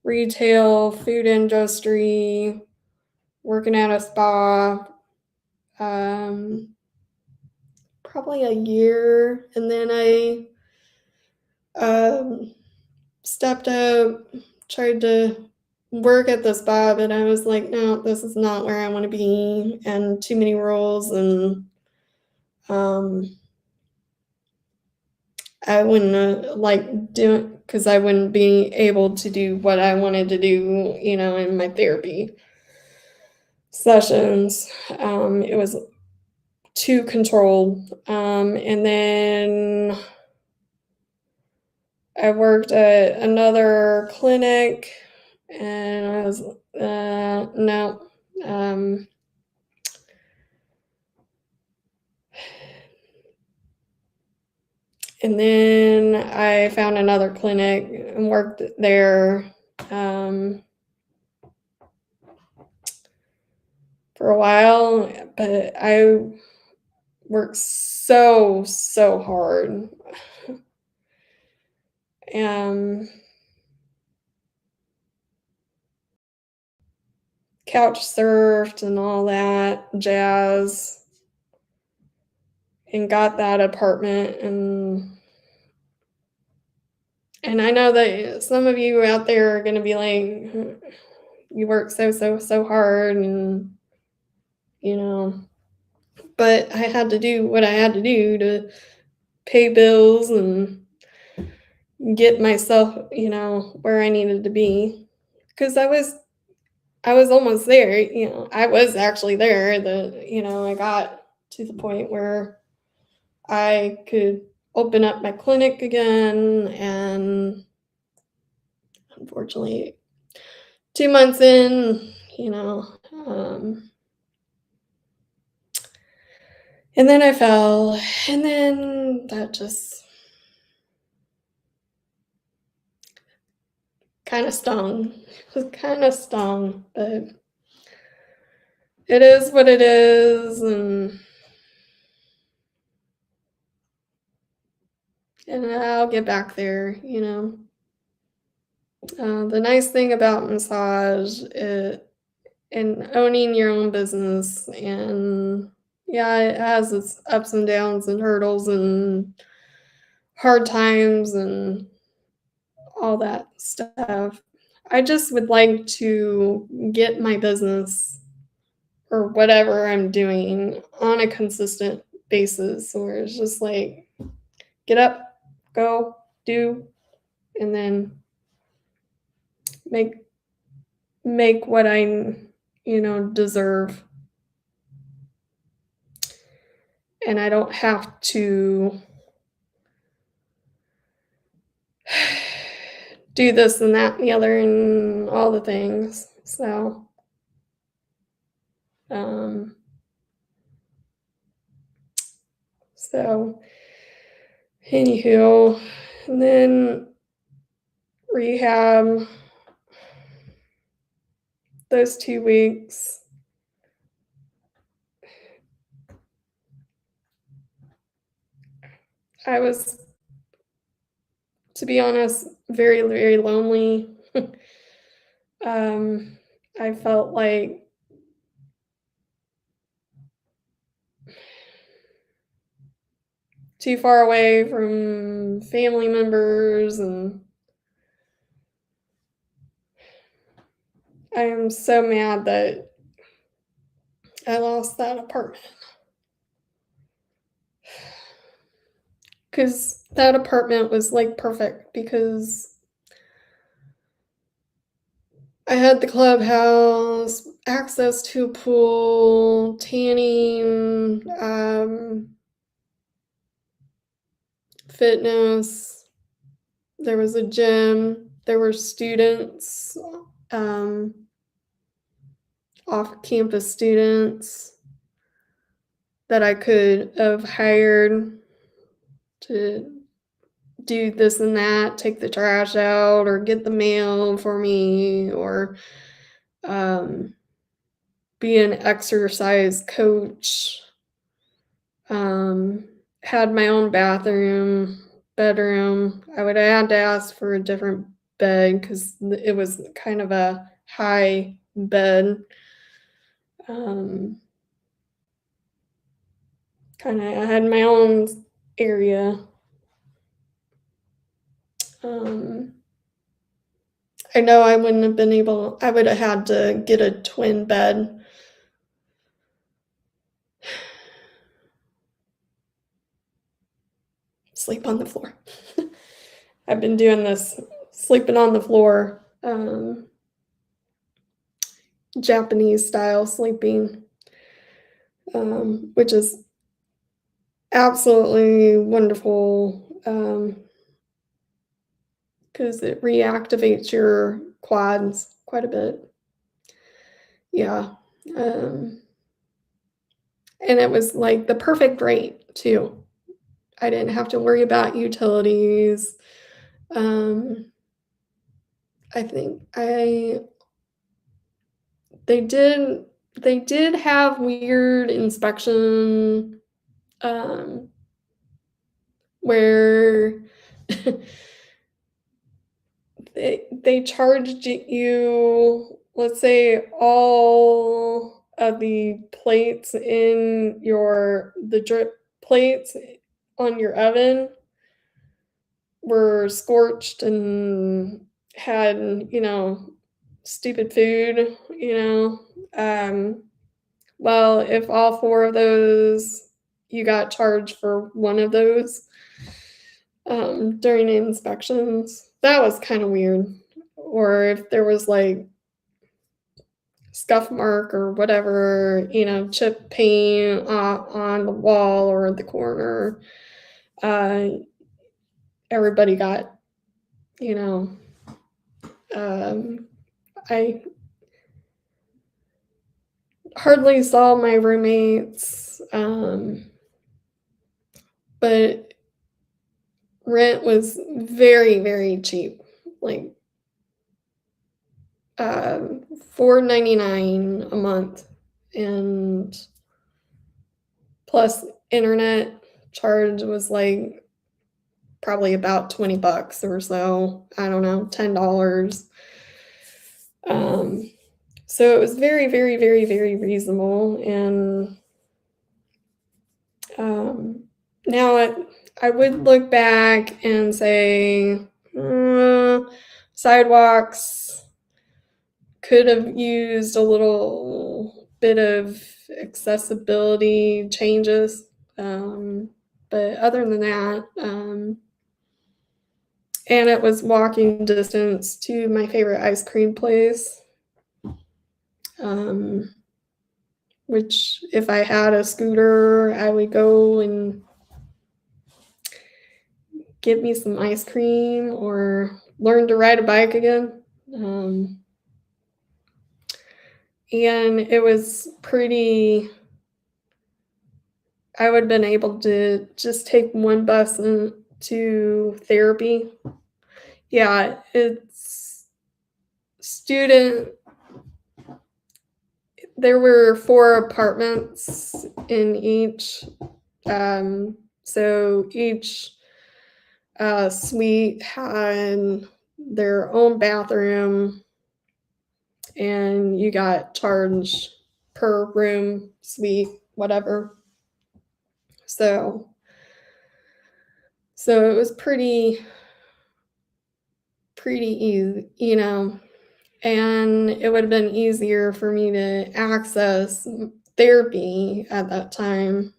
retail, food industry, working at a spa, probably a year, and then I stepped up, tried to work at the spa, but I was like, no, this is not where I want to be, and too many rules, and I wouldn't like do it because I wouldn't be able to do what I wanted to do, in my therapy sessions. It was too controlled. And then I worked at another clinic, and I was, no. And then I found another clinic and worked there for a while, but I worked so, so hard. Couch surfed and all that jazz, and got that apartment, and I know that some of you out there are gonna be like, you work so, so, so hard, and but I had to do what I had to do to pay bills and get myself, where I needed to be. Because I was almost there, I was actually there. I got to the point where I could open up my clinic again, and unfortunately, 2 months in, and then I fell, and then that just kinda stung. It kinda stung, but it is what it is, and I'll get. The nice thing about massage, and owning your own business. And yeah, it has its ups and downs and hurdles and hard times and all that stuff. I just would like to get my business or whatever I'm doing on a consistent basis where it's just like get up, go, do, and then make make what I deserve. And I don't have to do this and that and the other and all the things. Um so anywho, and then rehab those 2 weeks. I was, to be honest, very, very lonely. um, I felt like too far away from family members, and I am so mad that I lost that apartment because that apartment was like perfect because I had the clubhouse, access to a pool, tanning, fitness. There was a gym. There were students, um, off-campus students that I could have hired to do this and that, take the trash out or get the mail for me, or um, be an exercise coach. Had my own bedroom. I would have had to ask for a different bed because it was kind of a high bed. Kind of, I had my own area. I know I wouldn't have been able, I would have had to get a twin bed. Sleep on the floor. I've been doing this, sleeping on the floor, Japanese style sleeping, which is absolutely wonderful because it reactivates your quads quite a bit. Yeah. And it was like the perfect rate too. I didn't have to worry about utilities. Um, I think they did have weird inspection where they charged you, let's say, all of the plates in the drip plates on your oven were scorched and had, stupid food, well, if all four of those, you got charged for one of those during inspections. That was kind of weird. Or if there was like scuff mark or whatever, chip paint on the wall or the corner, everybody got, I hardly saw my roommates, but rent was very, very cheap, like $4.99 a month, and plus internet charge was like probably about $20 or so. I don't know, $10. So it was very, very, very, very reasonable. And now I would look back and say, sidewalks could have used a little bit of accessibility changes. But other than that, and it was walking distance to my favorite ice cream place. Which if I had a scooter, I would go and get me some ice cream or learn to ride a bike again. And it was pretty, I would have been able to just take one bus to therapy. Yeah, it's student. There were 4 apartments in each. So each suite had their own bathroom, and you got charged per room, suite, whatever. So it was pretty easy, and it would have been easier for me to access therapy at that time.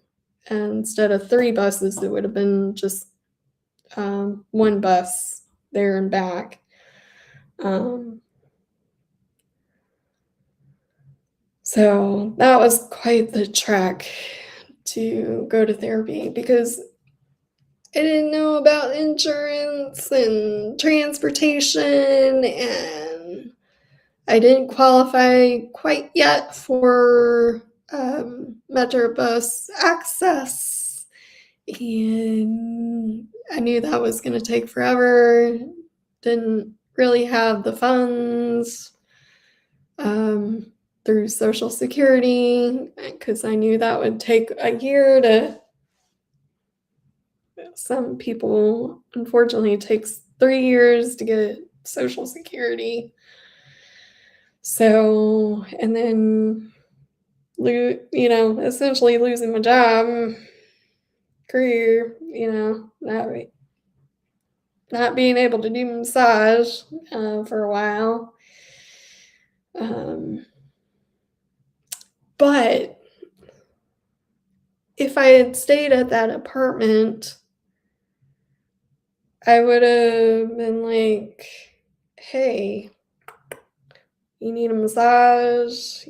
And instead of 3 buses, it would have been just 1 bus there and back. So that was quite the trek to go to therapy because I didn't know about insurance and transportation, and I didn't qualify quite yet for Metrobus access, and I knew that was going to take forever. Didn't really have the funds through Social Security because I knew that would take a year to. Some people, unfortunately, it takes 3 years to get Social Security. So, and then, essentially losing my job, career, not being able to do massage for a while. But if I had stayed at that apartment, I would have been like, hey, you need a massage,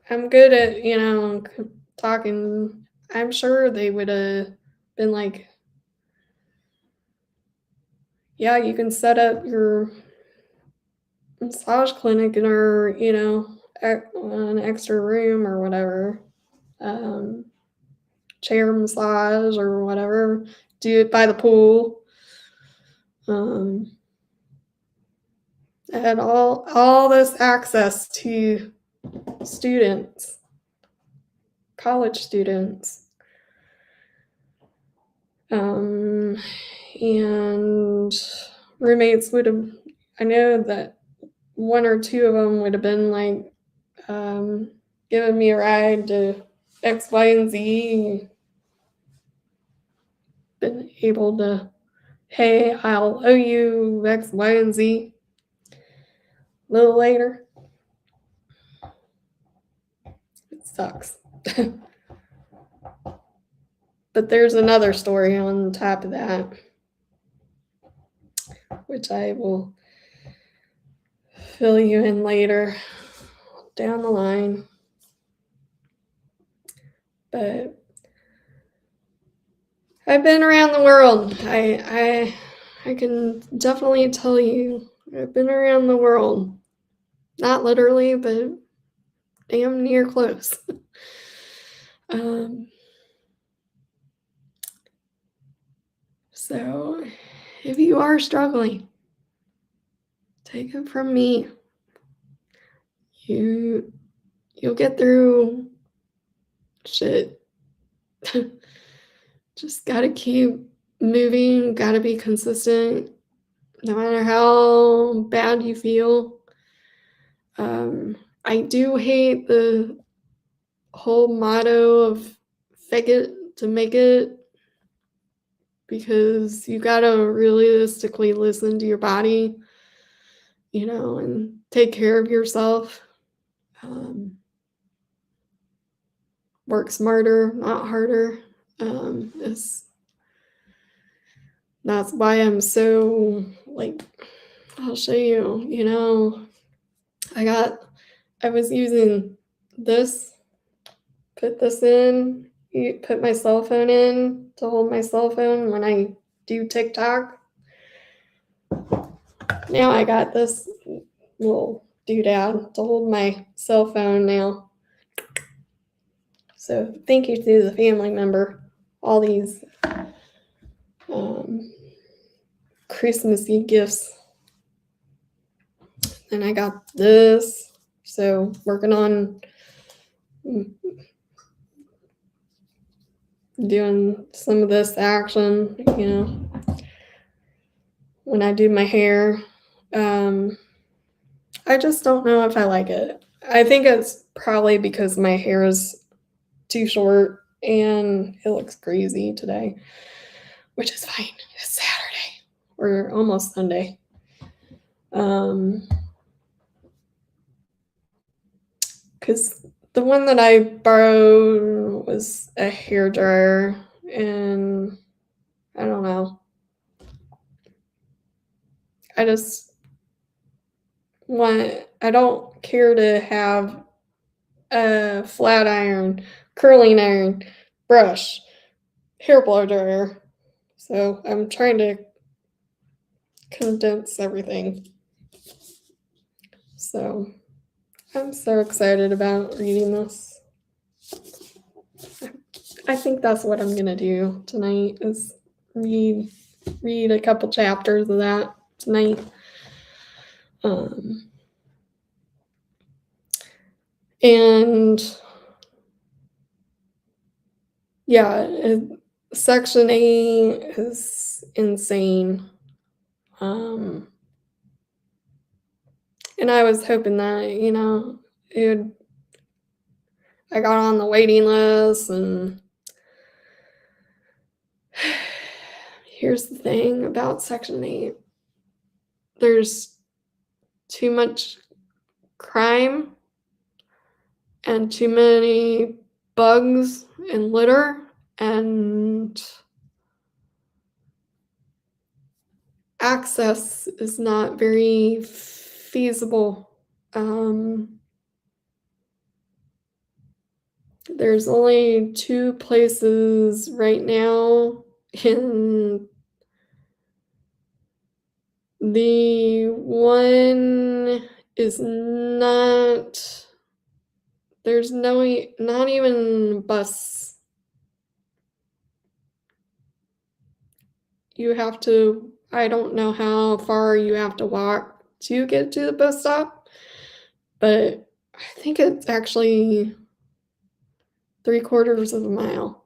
I'm good at, talking. I'm sure they would have been like, yeah, you can set up your massage clinic in our, an extra room or whatever. Chair massage or whatever. Do it by the pool. I had all this access to students, college students. And roommates would have, I know that 1 or 2 of them would have been like giving me a ride to X, Y, and Z. Been able to, hey, I'll owe you X, Y, and Z a little later. It sucks. But there's another story on top of that, which I will fill you in later down the line. But I've been around the world. I can definitely tell you I've been around the world. Not literally, but damn near close. So if you are struggling, take it from me. You'll get through shit. Just gotta keep moving, gotta be consistent, no matter how bad you feel. I do hate the whole motto of fake it to make it because you gotta realistically listen to your body, and take care of yourself. Um, work smarter, not harder. Is That's why I'm so like I'll show you, I was using this, put this in, put my cell phone in to hold my cell phone when I do TikTok. Now I got this little doodad to hold my cell phone now. So thank you to the family member. All these Christmassy gifts. And I got this. So working on doing some of this action, when I do my hair. I just don't know if I like it. I think it's probably because my hair is too short and it looks crazy today, which is fine. It's Saturday. We're almost Sunday. Because the one that I borrowed was a hair dryer, and I don't know. I don't care to have a flat iron, curling iron, brush, hair blow dryer. So I'm trying to condense everything. So I'm so excited about reading this. I think that's what I'm gonna do tonight is read a couple chapters of that tonight. And yeah, Section 8 is insane. And I was hoping that, I got on the waiting list, and here's the thing about Section 8. There's too much crime and too many bugs and litter, and access is not very feasible. There's only 2 places right now in the one is not, there's not even bus. You have to, I don't know how far you have to walk to get to the bus stop, but I think it's actually 3/4 of a mile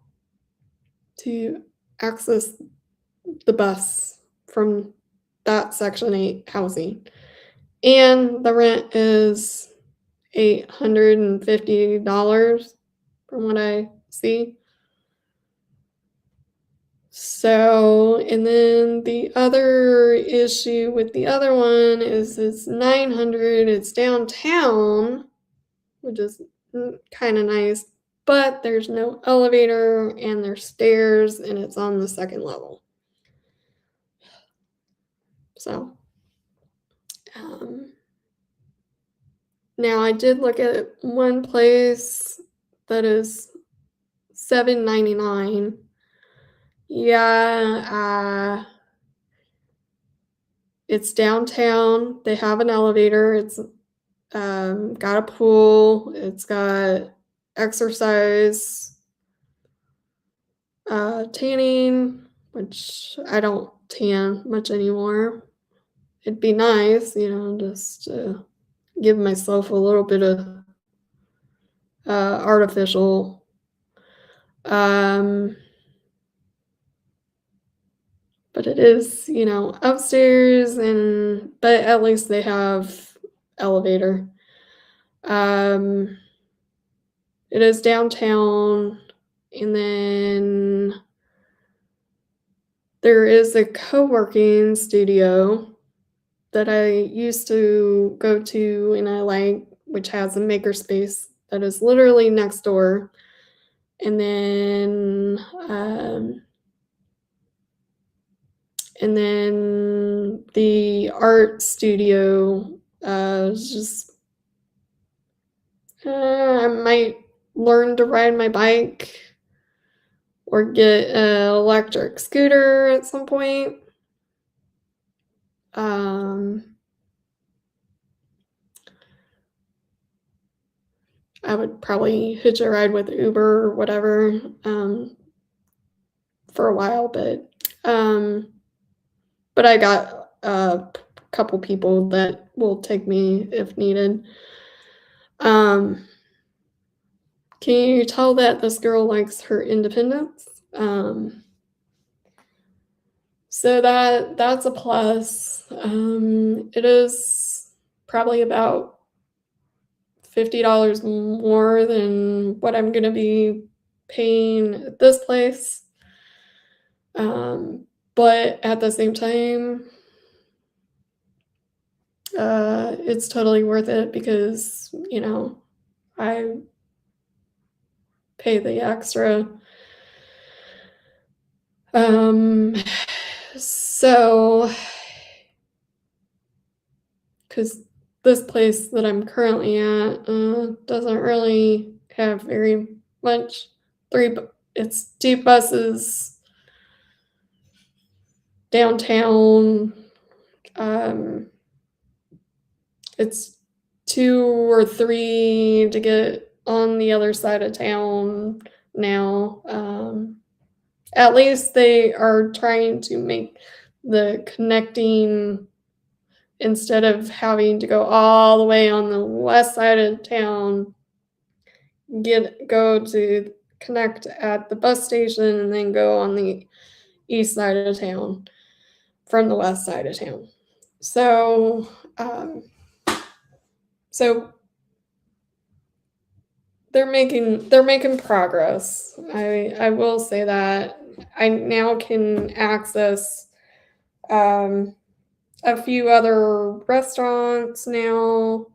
to access the bus from that Section 8 housing. And the rent is $850 from what I see. So, and then the other issue with the other one is it's $900. It's downtown, which is kind of nice, but there's no elevator and there's stairs and it's on the 2nd level. So, now I did look at one place that is $7.99. Yeah, it's downtown. They have an elevator. It's got a pool. It's got exercise, tanning, which I don't tan much anymore. It'd be nice, just to give myself a little bit of artificial. But it is, upstairs, but at least they have elevator. It is downtown, and then there is a co-working studio that I used to go to and I like, which has a makerspace that is literally next door. And then the art studio is just I might learn to ride my bike or get an electric scooter at some point. I would probably hitch a ride with Uber or whatever for a while, but I got a couple people that will take me if needed. Can you tell that this girl likes her independence? So that's a plus. It is probably about $50 more than what I'm gonna be paying at this place. But at the same time, it's totally worth it because, I pay the extra. So, because this place that I'm currently at doesn't really have very much. It's 2 buses downtown. It's 2 or 3 to get on the other side of town now. At least they are trying to make the connecting instead of having to go all the way on the west side of town, go to connect at the bus station and then go on the east side of town from the west side of town. So, so they're making progress. I will say that I now can access a few other restaurants now.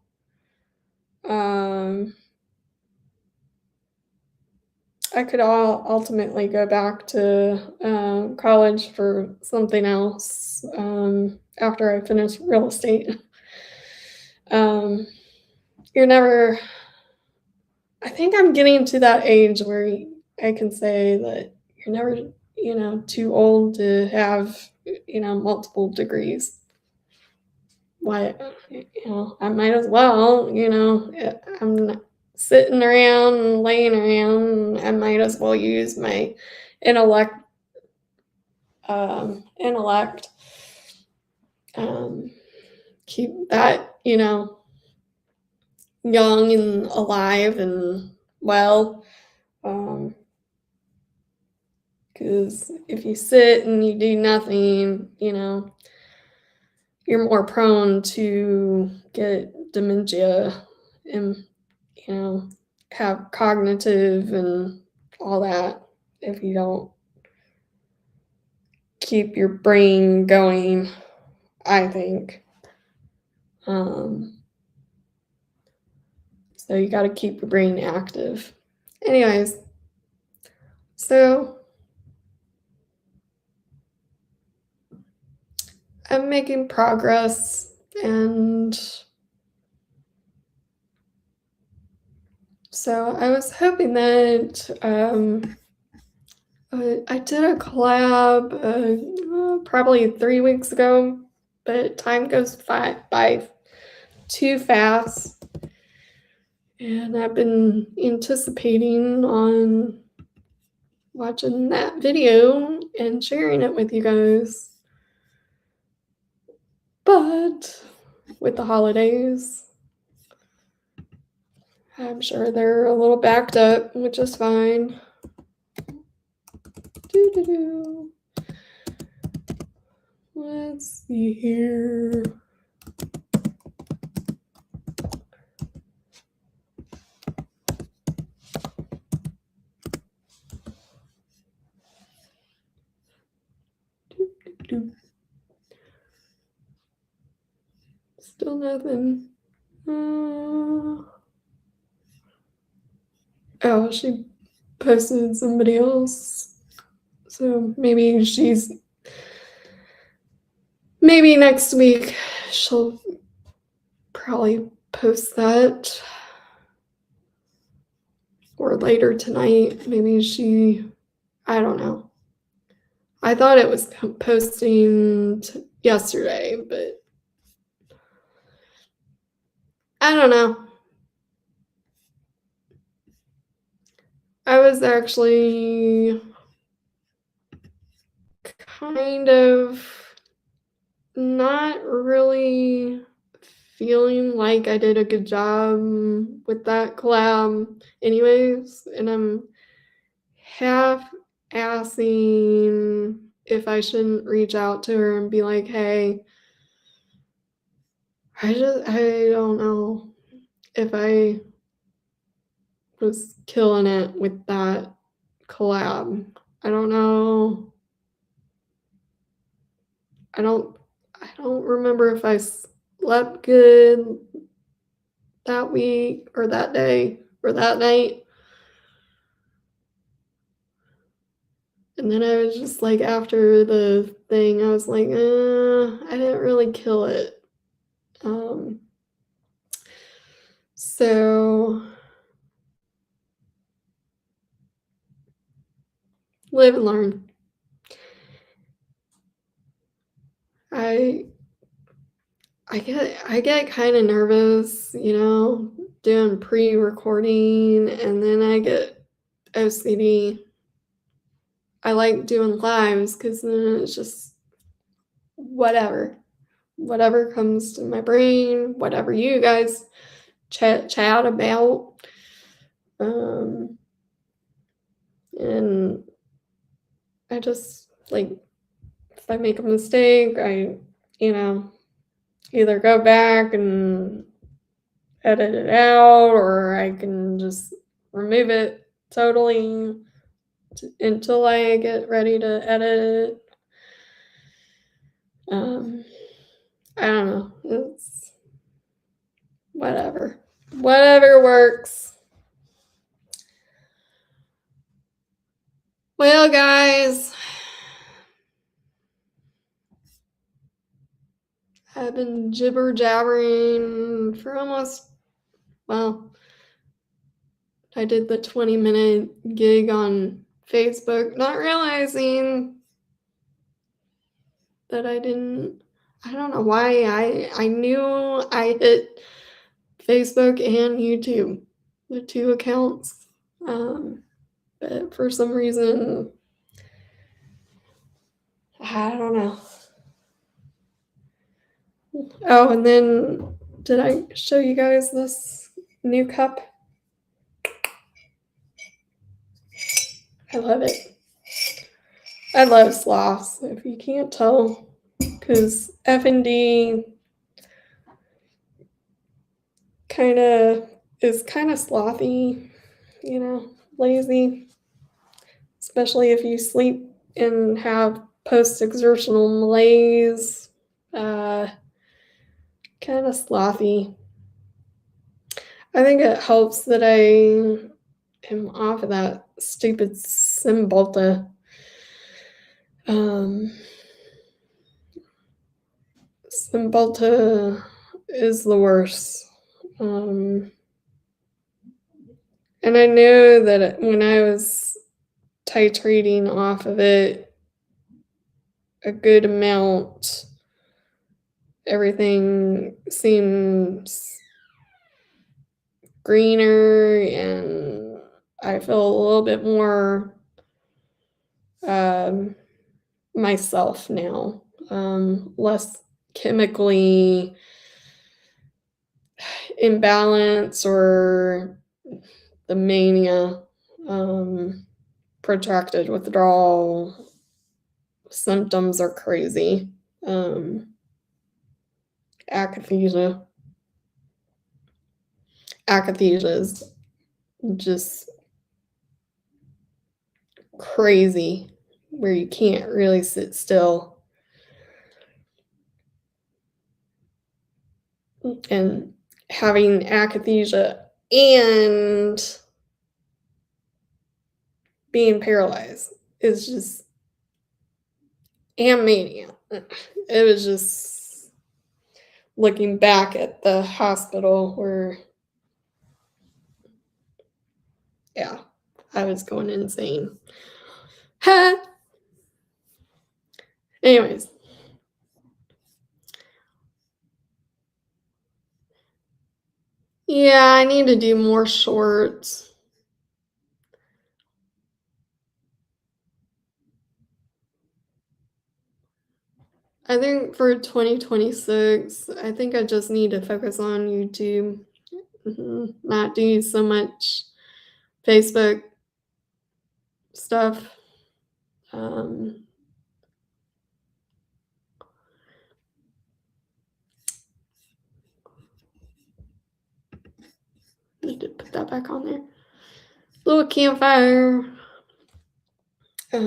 I could ultimately go back to college for something else after I finish real estate. You're never. I think I'm getting to that age where I can say that you're never, too old to have, multiple degrees. Why, I might as well, I'm not sitting around and laying around. I might as well use my intellect, intellect, keep that, young and alive and well. Because if you sit and you do nothing, you're more prone to get dementia and, have cognitive and all that if you don't keep your brain going, I think. So you got to keep your brain active. Anyways, so I'm making progress, and so I was hoping that I did a collab probably 3 weeks ago, but time goes by too fast. And I've been anticipating on watching that video and sharing it with you guys. But with the holidays, I'm sure they're a little backed up, which is fine. Let's see here. nothing. Oh, she posted somebody else. So maybe next week she'll probably post that. Or later tonight. Maybe I don't know. I thought it was posting yesterday, but I don't know. I was actually kind of not really feeling like I did a good job with that collab anyways, and I'm half asking if I shouldn't reach out to her and be like, "Hey, I don't know if I was killing it with that collab. I don't know. I don't remember if I slept good that week or that day or that night." And then I was just like, after the thing, I was like, I didn't really kill it. So live and learn. I I get kind of nervous, doing pre-recording, and then I get OCD. I like doing lives because then it's just whatever comes to my brain, whatever you guys chat about. And I just like, if I make a mistake, I either go back and edit it out, or I can just remove it totally until I get ready to edit it. I don't know. It's whatever works. Well, guys, I've been jibber jabbering for I did the 20-minute gig on Facebook, not realizing that I don't know why I knew I hit Facebook and YouTube, the two accounts. But for some reason, I don't know. Oh, and then did I show you guys this new cup? I love it. I love sloths, if you can't tell, because F&D is kind of slothy, lazy, especially if you sleep and have post-exertional malaise. Kind of slothy. I think it helps that I am off of that stupid Cymbalta. Cymbalta is the worst. And I know that when I was titrating off of it a good amount, everything seems greener and I feel a little bit more myself now, less chemically imbalance or the mania, protracted withdrawal symptoms are crazy. Akathisia is just crazy, where you can't really sit still. and having akathisia and being paralyzed is just and mania. It was just looking back at the hospital where, yeah, I was going insane. Anyways, yeah, I need to do more shorts. I think for 2026, I think I just need to focus on YouTube. Not do so much Facebook stuff. Um, Need to put that back on there. Little campfire. I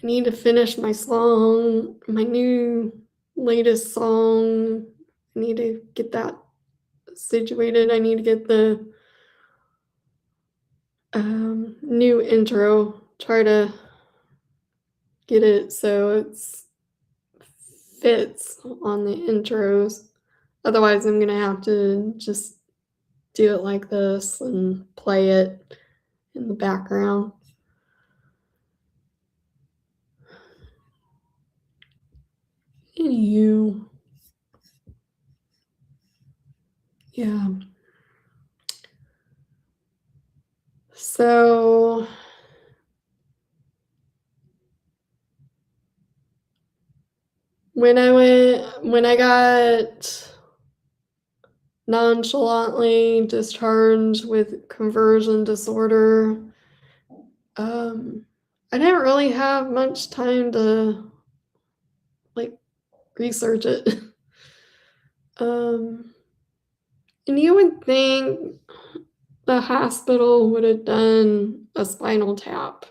need to finish my song, my new latest song. I need to get that situated. I need to get the new intro. Try to get it so it's fits on the intros. Otherwise, I'm gonna have to just do it like this and play it in the background. Anywho, yeah. So when I got nonchalantly discharged with conversion disorder, I didn't really have much time to like research it. um, and you would think the hospital would have done a spinal tap.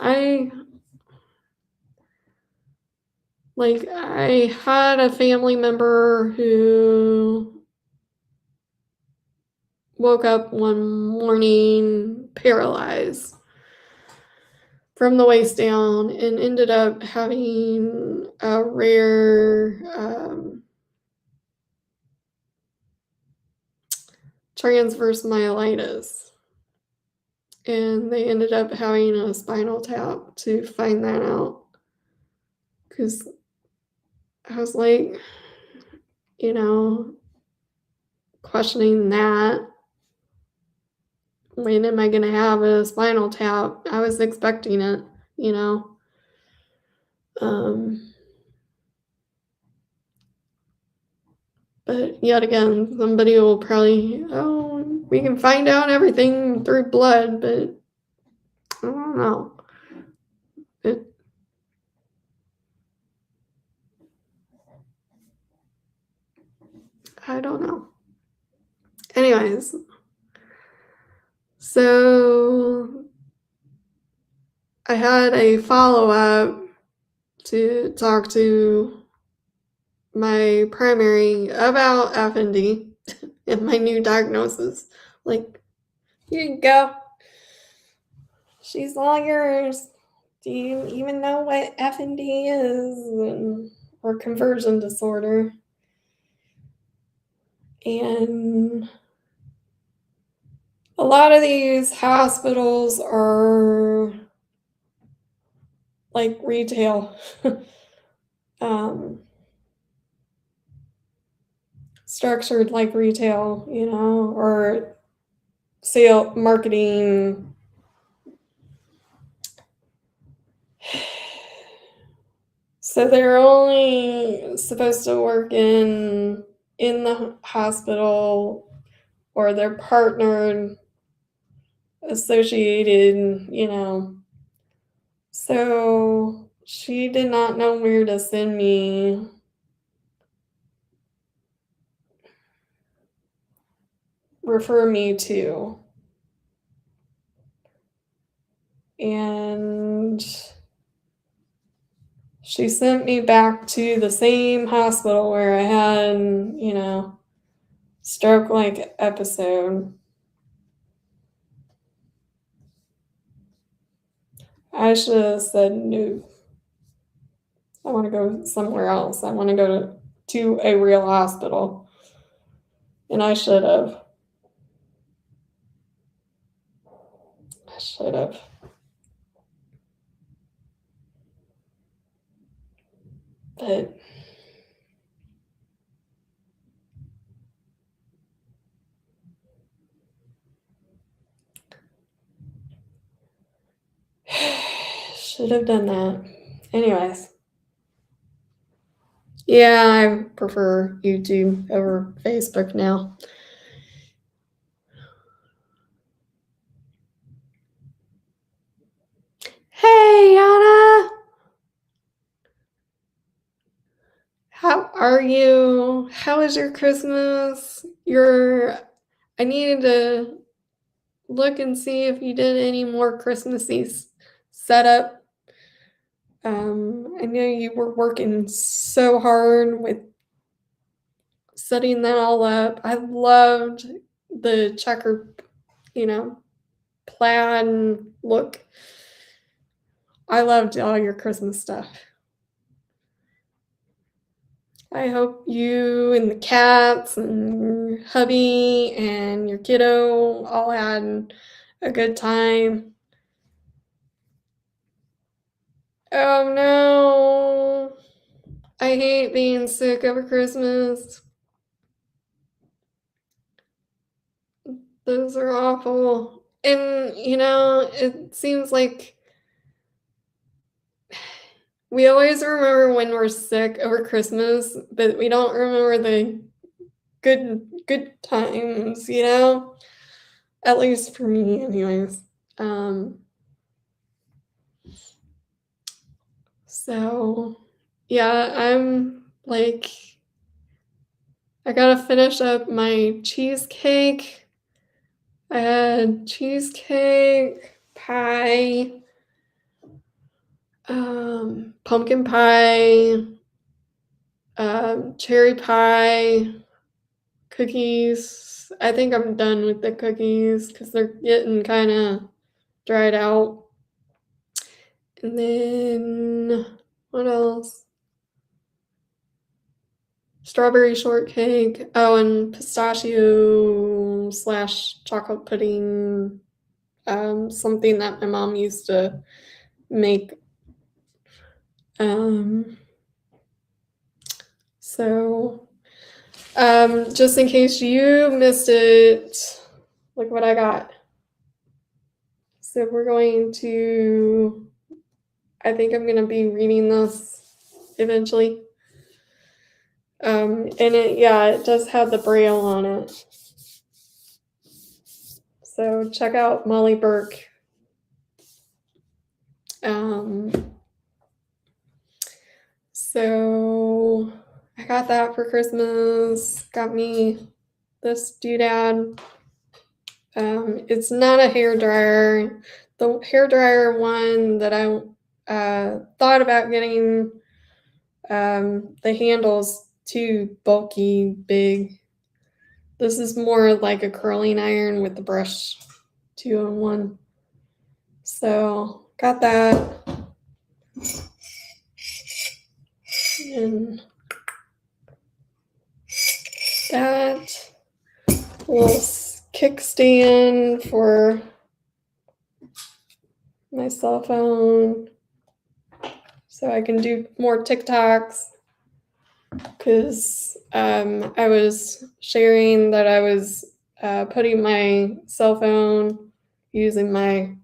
I I had a family member who woke up one morning paralyzed from the waist down and ended up having a rare transverse myelitis. And they ended up having a spinal tap to find that out. Because I was like, you know, questioning that. When am I going to have a spinal tap? I was expecting it, you know. But yet again, somebody will probably, oh, we can find out everything through blood, but I don't know. It, I don't know. Anyways, so I had a follow up to talk to my primary about FND and my new diagnosis. Like, here you go. She's all yours. Do you even know what FND is? Or conversion disorder? And a lot of these hospitals are like retail. Structured like retail, you know, or sale marketing. So they're only supposed to work in the hospital, or they're partnered, associated, you know. So she did not know where to send me. Refer me to. And she sent me back to the same hospital where I had, stroke-like episode. I should have said no. I want to go somewhere else. I want to go to a real hospital. And I should have. I should have. But should have done that. Anyways. Yeah, I prefer YouTube over Facebook now. Hey, Yana! How are you? How was your Christmas? I needed to look and see if you did any more Christmassy setup. I know you were working so hard with setting that all up. I loved the checker, plaid look. I loved all your Christmas stuff. I hope you and the cats and your hubby and your kiddo all had a good time. Oh no. I hate being sick over Christmas. Those are awful. And, it seems like we always remember when we're sick over Christmas, but we don't remember the good times, At least for me, anyways. So, yeah, I'm like, I gotta finish up my cheesecake. I had cheesecake, pie, pumpkin pie, cherry pie, cookies. I think I'm done with the cookies because they're getting kind of dried out. And then, what else? Strawberry shortcake. Oh, and pistachio / chocolate pudding. Something that my mom used to make. So, just in case you missed it, look what I got. So we're going to, I think I'm going to be reading this eventually. And it does have the Braille on it. So check out Molly Burke. So I got that for Christmas. Got me this doodad. It's not a hairdryer. The hairdryer one that I thought about getting, the handle's too bulky, big. This is more like a curling iron with the brush 2-in-1. So got that. And that little kickstand for my cell phone so I can do more TikToks, because I was sharing that I was putting my cell phone, using my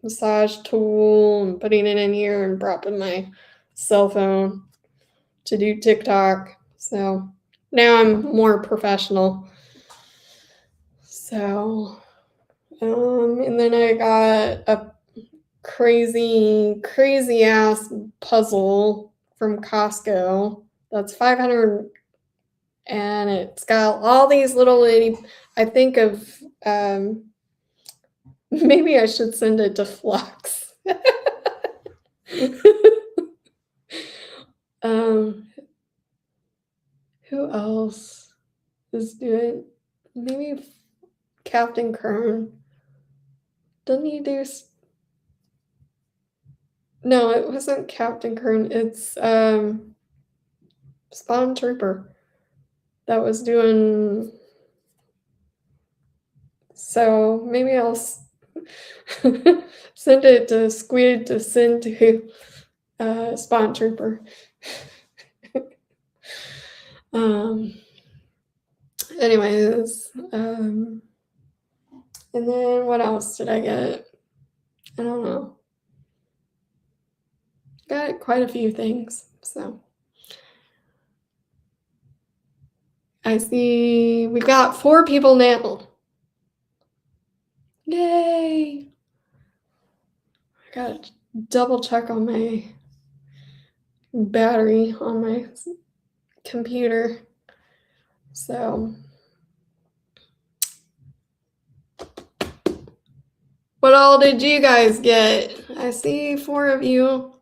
massage tool and putting it in here and dropping my cell phone to do TikTok. So now I'm more professional. So, and then I got a crazy ass puzzle from Costco that's $500, and it's got all these little I think of maybe I should send it to Flux. Um, who else is doing? Maybe Captain Kern. Doesn't he do? No, it wasn't Captain Kern. It's Spawn Trooper that was doing. So maybe I'll send it to Squid to send to Spawn Trooper. um, anyways, and then what else did I get? I don't know. Got quite a few things. So I see we got 4 people now. Yay! I gotta double check on my battery on my computer. So, what all did you guys get? I see 4 of you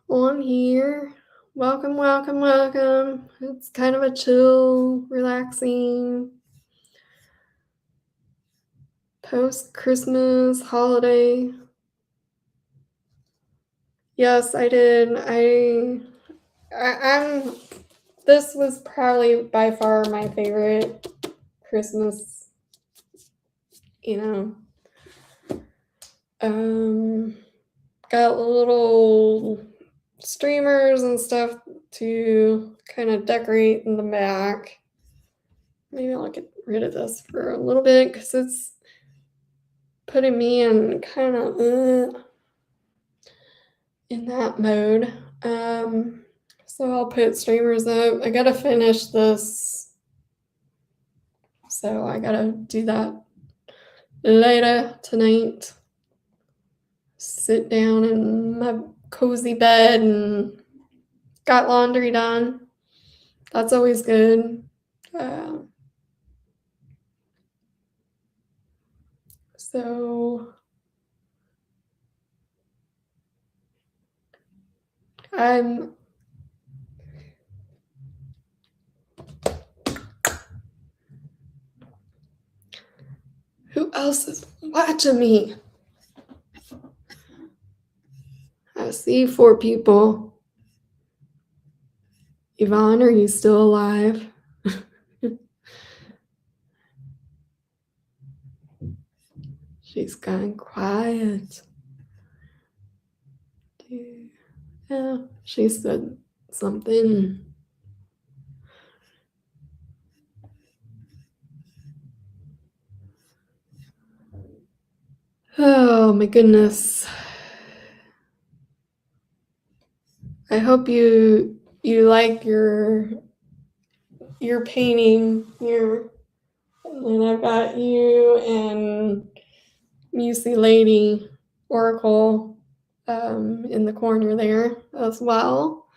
on here. Welcome, welcome, welcome. It's kind of a chill, relaxing post-Christmas holiday. Yes, I did. I'm. This was probably by far my favorite Christmas. Got little streamers and stuff to kind of decorate in the back. Maybe I'll get rid of this for a little bit because it's putting me in kind of in that mode. So I'll put streamers up. I gotta finish this, so I gotta do that later tonight. Sit down in my cozy bed and got laundry done. That's always good. So I'm who else is watching me? I see 4 people. Yvonne, are you still alive? She's gone quiet. Yeah, she said something. Oh my goodness. I hope you like your painting here. And I've got you and Musy Lady Oracle in the corner there as well.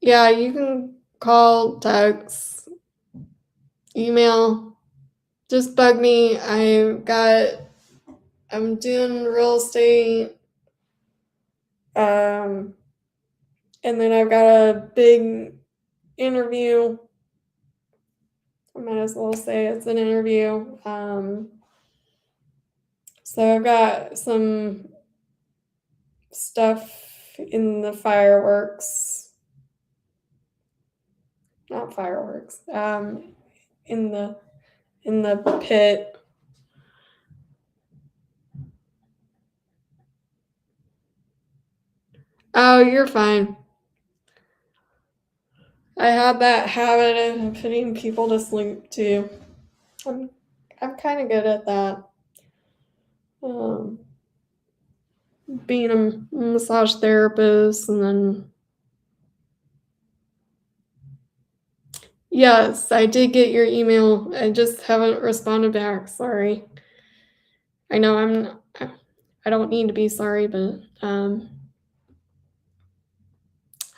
Yeah, you can call, text, email. Just bug me. I'm doing real estate. And then I've got a big interview. I might as well say it's an interview. So I've got some stuff in the fireworks. Not fireworks. In the pit. Oh, you're fine. I have that habit of putting people to sleep too. I'm kind of good at that. Being a massage therapist, and then yes, I did get your email. I just haven't responded back. Sorry. I know I don't need to be sorry, but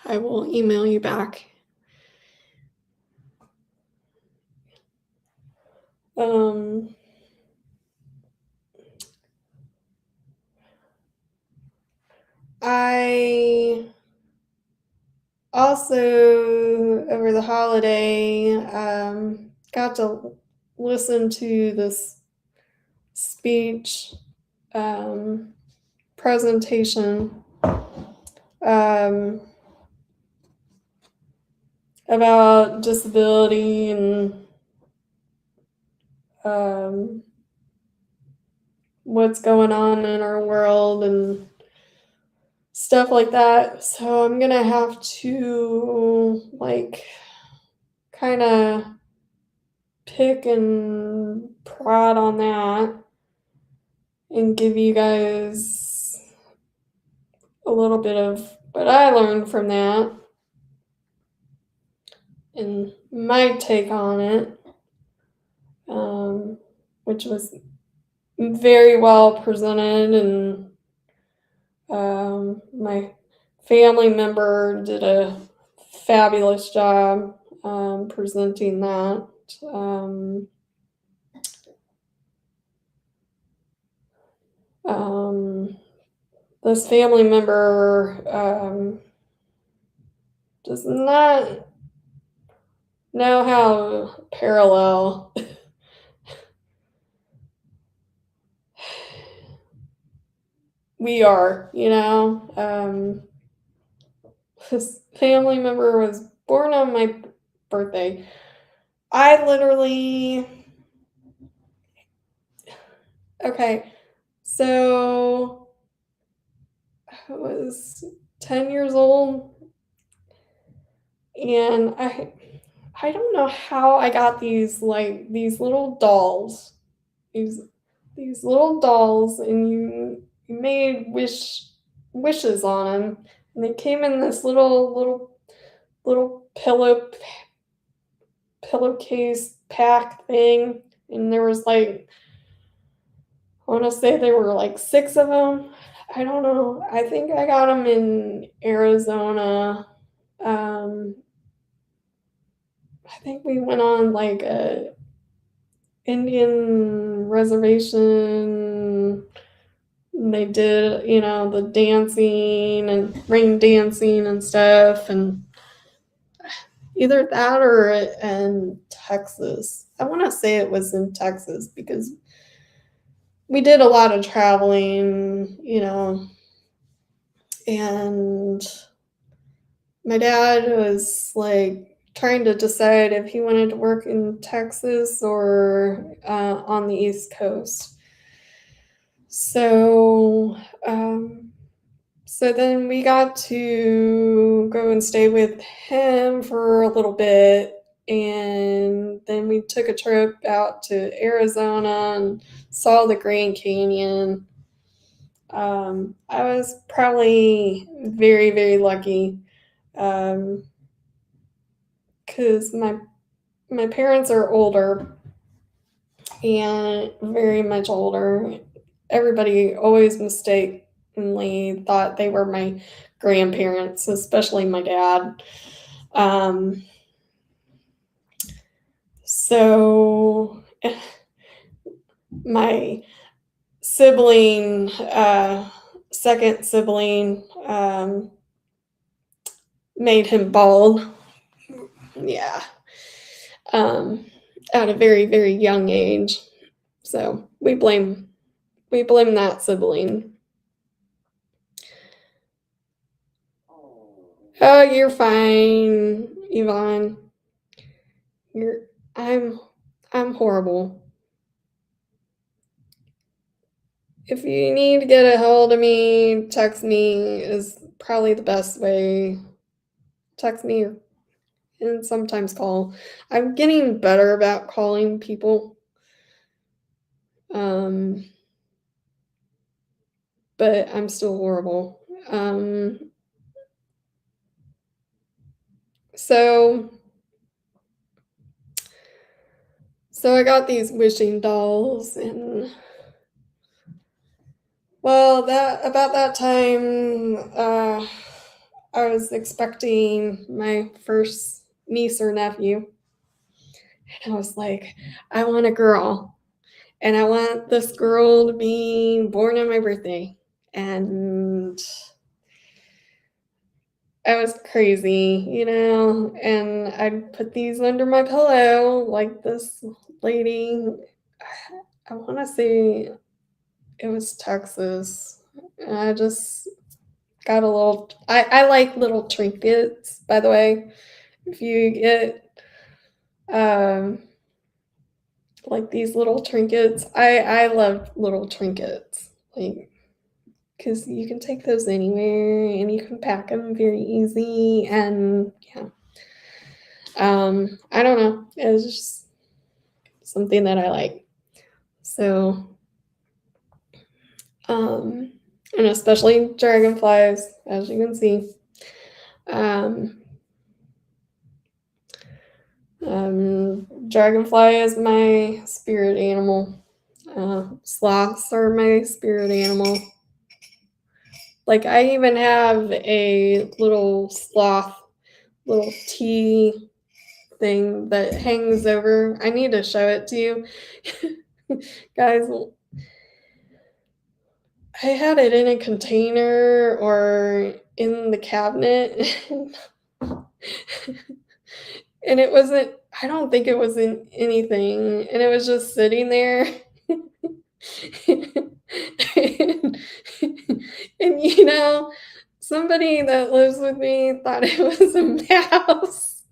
I will email you back. I also, over the holiday, got to listen to this speech presentation about disability and what's going on in our world and stuff like that. So I'm gonna have to like kind of pick and prod on that and give you guys a little bit of what I learned from that and my take on it, which was very well presented, and my family member did a fabulous job presenting that. This family member does not know how parallel we are, you know. This family member was born on my birthday. I literally, okay, so I was 10 years old, and I don't know how I got these little dolls. These these little dolls, and you made wishes on them, and they came in this little pillowcase pack thing, and there was like, I want to say there were like 6 of them. I don't know. I think I got them in Arizona. Um, I think we went on like a Indian reservation. They did, you know, the dancing and ring dancing and stuff, and either that or in Texas. I want to say it was in Texas because we did a lot of traveling, you know, and my dad was like trying to decide if he wanted to work in Texas or on the East Coast. So, so then we got to go and stay with him for a little bit, and then we took a trip out to Arizona and saw the Grand Canyon. I was probably very, very lucky because my parents are older and very much older. Everybody always mistakenly thought they were my grandparents, especially my dad. Um, so my sibling, second sibling, made him bald. Yeah. At a very, very young age. So we blame that sibling. Oh, you're fine, Yvonne. You're I'm I'm horrible. If you need to get a hold of me, text me is probably the best way. Text me and sometimes call. I'm getting better about calling people. Um, but I'm still horrible. So I got these wishing dolls, and well, that about that time, I was expecting my first niece or nephew, and I was like, I want a girl, and I want this girl to be born on my birthday. And I was crazy, and I'd put these under my pillow like this lady. I want to say it was Texas. And I just got a little. I like little trinkets, by the way. If you get um, like these little trinkets, I love little trinkets, like because you can take those anywhere and you can pack them very easy. And yeah, I don't know. It's just something that I like. So, um, and especially dragonflies, as you can see. Um, Dragonfly is my spirit animal. Sloths are my spirit animal. Like, I even have a little sloth, little tea thing that hangs over. I need to show it to you. Guys, I had it in a container or in the cabinet. And it wasn't, I don't think it was in anything. And it was just sitting there. and, and somebody that lives with me thought it was a mouse.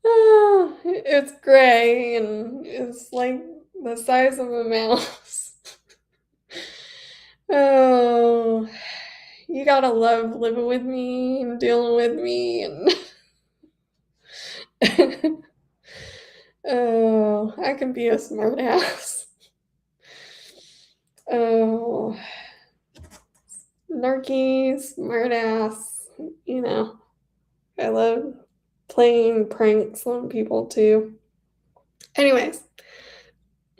Oh, it's gray and it's like the size of a mouse. Oh, you gotta love living with me and dealing with me and oh, I can be a smart ass. Oh, narky, smart ass. I love playing pranks on people too. Anyways,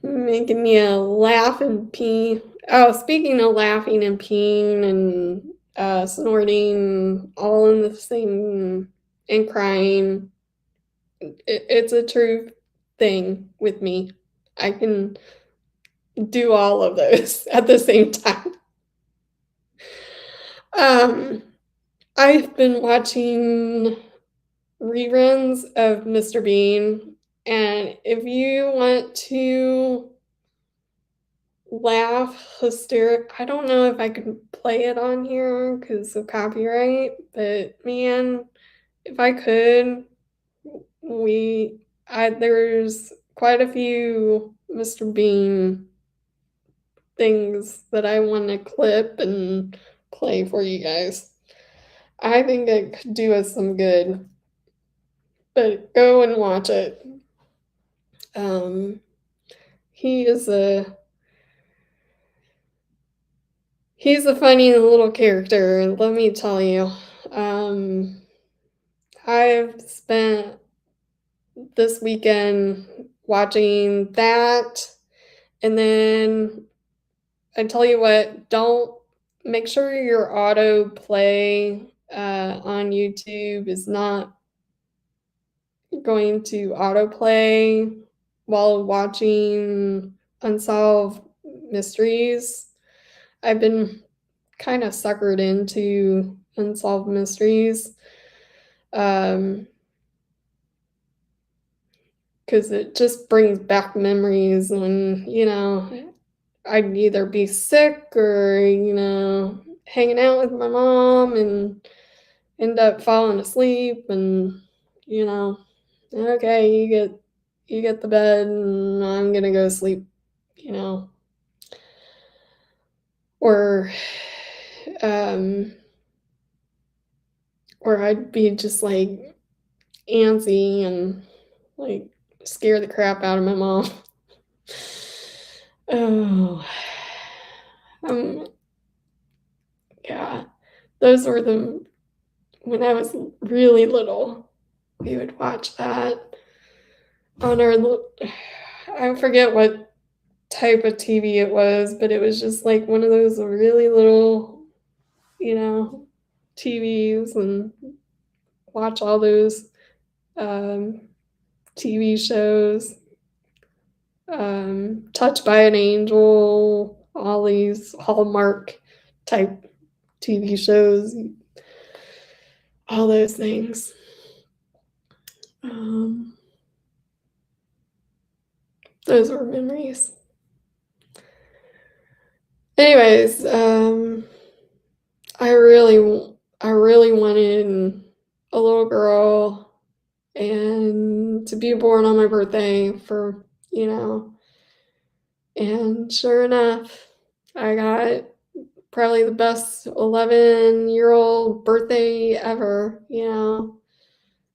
making you laugh and pee. Oh, speaking of laughing and peeing and snorting all in the same and crying, it's a true thing with me. I can do all of those at the same time. I've been watching reruns of Mr. Bean, and if you want to laugh hysteric, I don't know if I can play it on here because of copyright, but man, if I could, there's quite a few Mr. Bean things that I want to clip and play for you guys. I think it could do us some good, but go and watch it. Um, he is he's a funny little character, and let me tell you. Um, I've spent this weekend watching that, and then I tell you what, don't make sure your auto play on YouTube is not going to autoplay while watching Unsolved Mysteries. I've been kind of suckered into Unsolved Mysteries because it just brings back memories when, I'd either be sick or, hanging out with my mom and end up falling asleep and, okay, you get the bed and I'm gonna go sleep, you know. Or um or I'd be just like antsy and like scare the crap out of my mom. Oh, um, yeah, those were the when I was really little. We would watch that on our. I forget what type of TV it was, but it was just like one of those really little, you know, TVs, and watch all those um, TV shows. Touched by an Angel, all these Hallmark type TV shows, all those things. Um, those were memories. Anyways, I really wanted a little girl and to be born on my birthday for, and sure enough, I got probably the best 11-year-old birthday ever.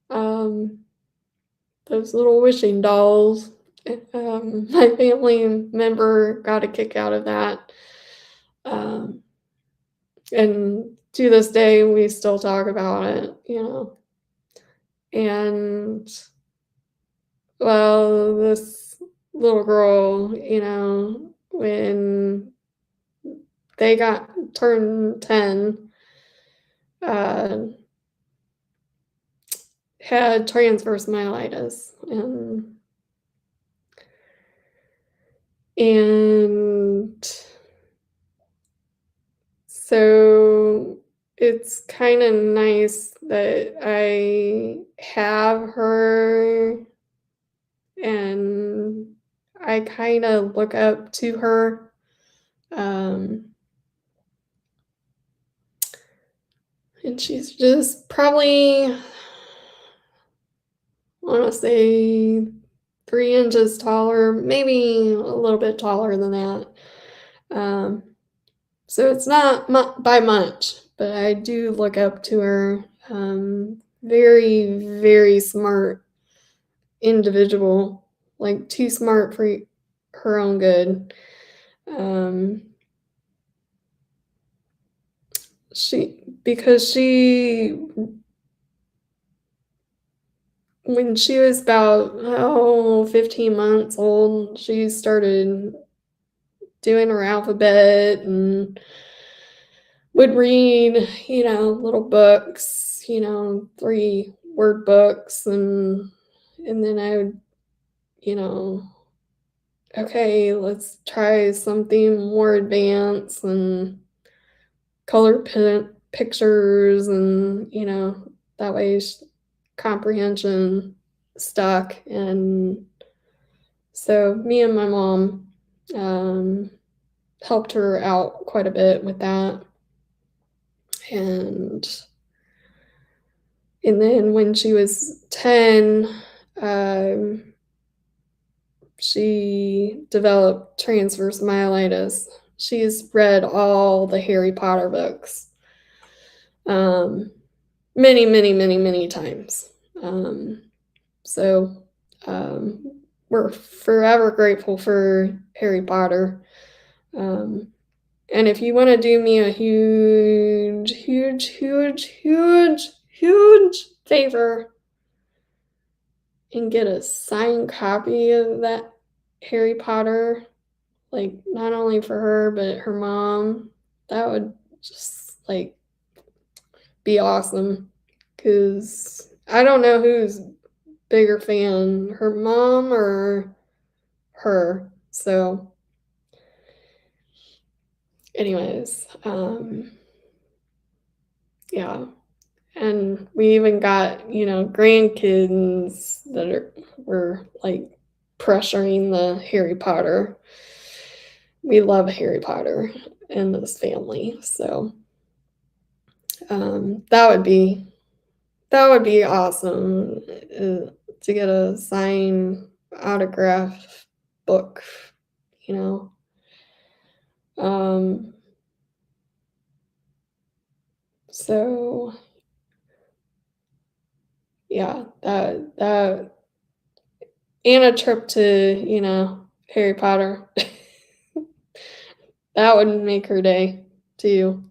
Um, those little wishing dolls. My family member got a kick out of that. Um, and to this day, we still talk about it. And, well, this little girl, when they turned 10, uh, had transverse myelitis, and so it's kind of nice that I have her, and I kind of look up to her. And she's just probably, I want to say, 3 inches taller, maybe a little bit taller than that. So it's not by much, but I do look up to her. Very, very smart individual, like too smart for her own good. Because when she was about 15 months old, she started doing her alphabet and would read, little books, 3-word books, and then I would, okay, let's try something more advanced and color pictures, and that way comprehension stuck. And so me and my mom helped her out quite a bit with that. And then when she was 10, she developed transverse myelitis. She's read all the Harry Potter books many, many, many, many times. So we're forever grateful for Harry Potter. And if you want to do me a huge, huge, huge, huge, huge favor and get a signed copy of that Harry Potter, like not only for her, but her mom, that would just like be awesome. Because I don't know who's bigger fan, her mom or her. So anyways, yeah. And we even got, grandkids that were like pressuring the Harry Potter. We love Harry Potter in this family. So that would be awesome, to get a signed autograph book, you know. So yeah, that and a trip to, Harry Potter. That would make her day too.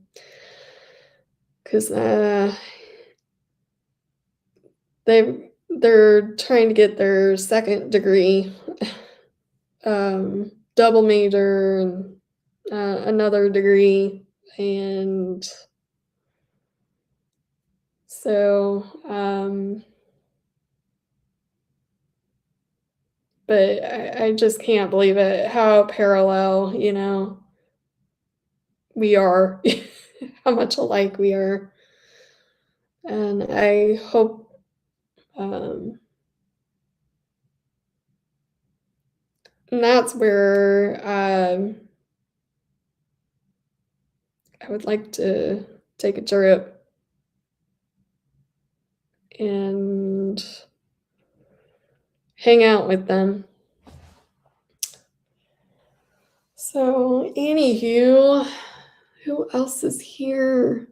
'Cause they're trying to get their second degree double major and another degree. And so, but I just can't believe it, how parallel, we are, how much alike we are. And I hope, and that's where I would like to take a trip and hang out with them. So, anywho, who else is here?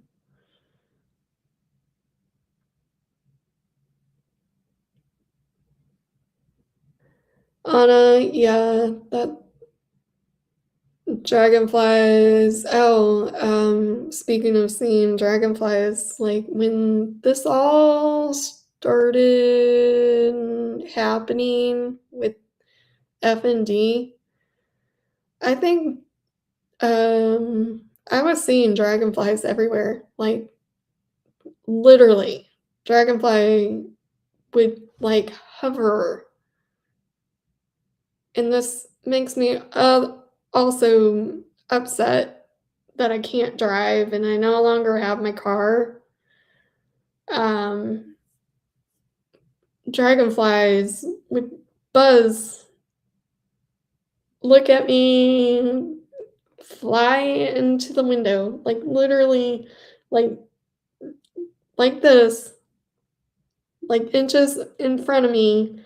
Anna, yeah, that dragonflies. Oh, speaking of seeing dragonflies, like when this all started happening with F&D, I think I was seeing dragonflies everywhere. Like literally, dragonfly would like hover, and this makes me also upset that I can't drive and I no longer have my car. Um, Dragonflies would buzz, look at me, fly into the window, like literally, like like this, like inches in front of me,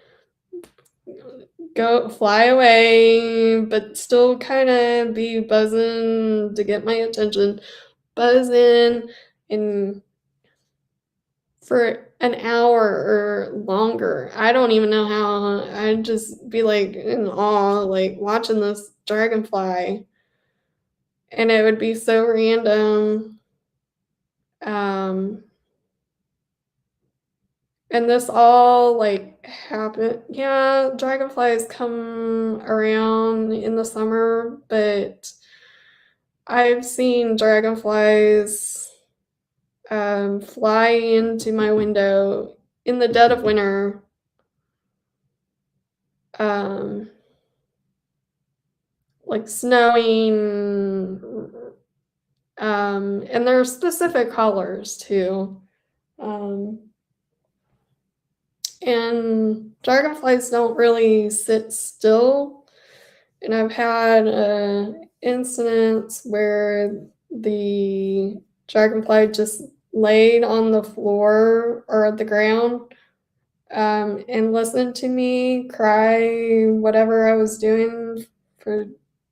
go fly away, but still kind of be buzzing to get my attention, buzzing, and for an hour or longer. I don't even know how. I'd just be like in awe, like watching this dragonfly, and it would be so random. Um, and this all like happened. Yeah, dragonflies come around in the summer, but I've seen dragonflies fly into my window in the dead of winter. Um, like snowing, and there are specific colors too. Um, and dragonflies don't really sit still. And I've had incidents where the dragonfly just laid on the floor or the ground and listened to me cry whatever I was doing for,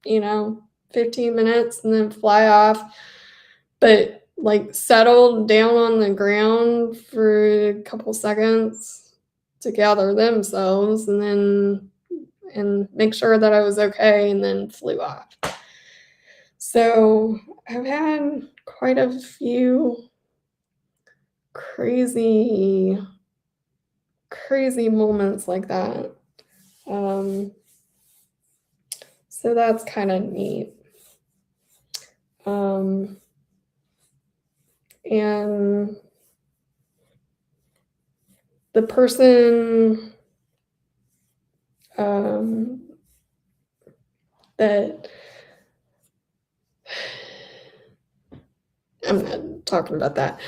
you know, 15 minutes and then fly off, but like settled down on the ground for a couple seconds to gather themselves and make sure that I was okay and then flew off. So I've had quite a few crazy moments like that. Um, so that's kind of neat. And the person that I'm not talking about that.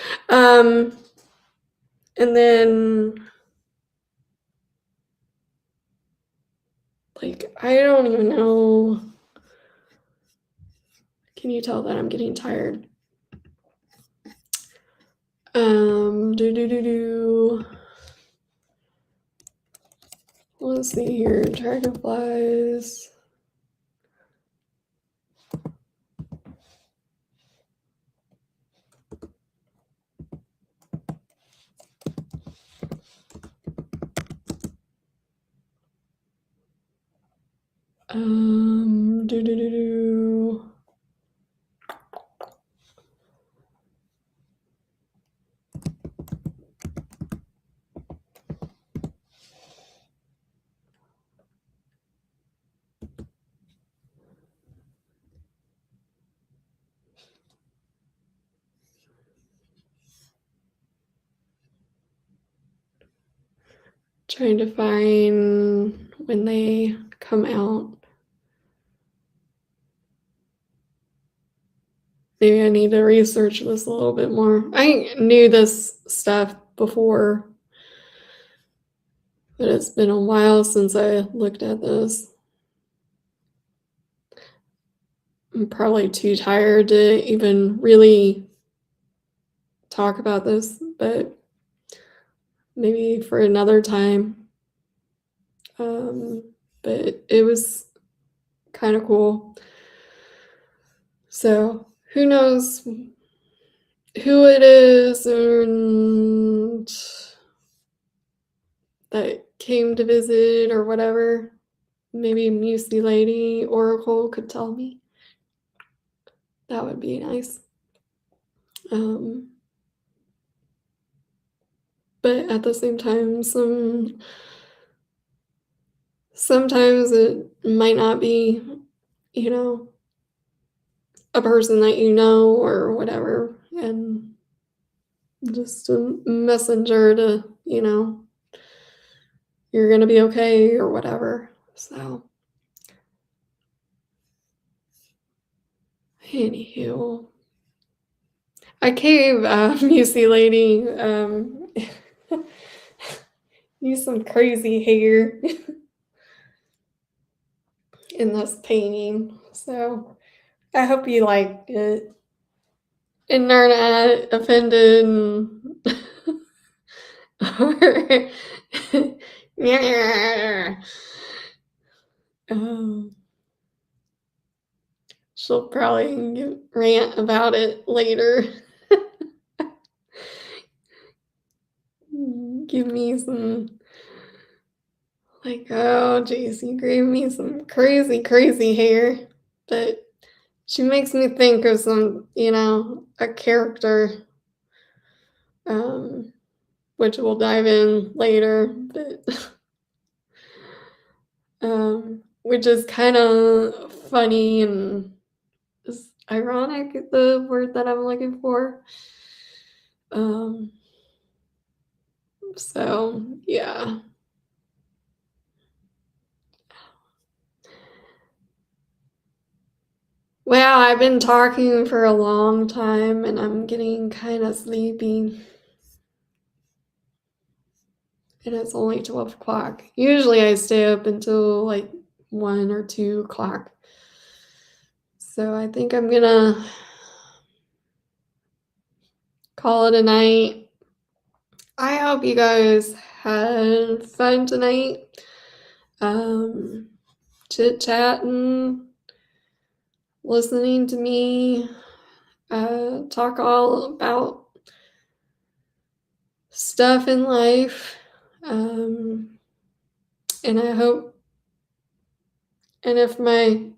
And then like I don't even know. Can you tell that I'm getting tired? Let's see here. Dragonflies. Do do do do. trying to find when they come out. Maybe I need to research this a little bit more. I knew this stuff before, but it's been a while since I looked at this. I'm probably too tired to even really talk about this, but maybe for another time. But it was kind of cool. So who knows who it is and that came to visit or whatever. Maybe Musey Lady Oracle could tell me. That would be nice. But at the same time, sometimes it might not be, you know, a person that you know or whatever, and just a messenger to, you're gonna be okay or whatever. So, anywho, I gave Musey Lady you some crazy hair in this painting, so I hope you liked it and are not offended or um, she'll probably rant about it later. Give me some, like, oh, geez, you gave me some crazy, crazy hair. But she makes me think of some, a character, which we'll dive in later. But which is kind of funny and is ironic, the word that I'm looking for. So yeah. Well, I've been talking for a long time and I'm getting kind of sleepy. And it's only 12 o'clock. Usually I stay up until like 1 or 2 o'clock. So I think I'm gonna call it a night. I hope you guys had fun tonight. Chit-chatting, listening to me talk all about stuff in life. And I hope, and if my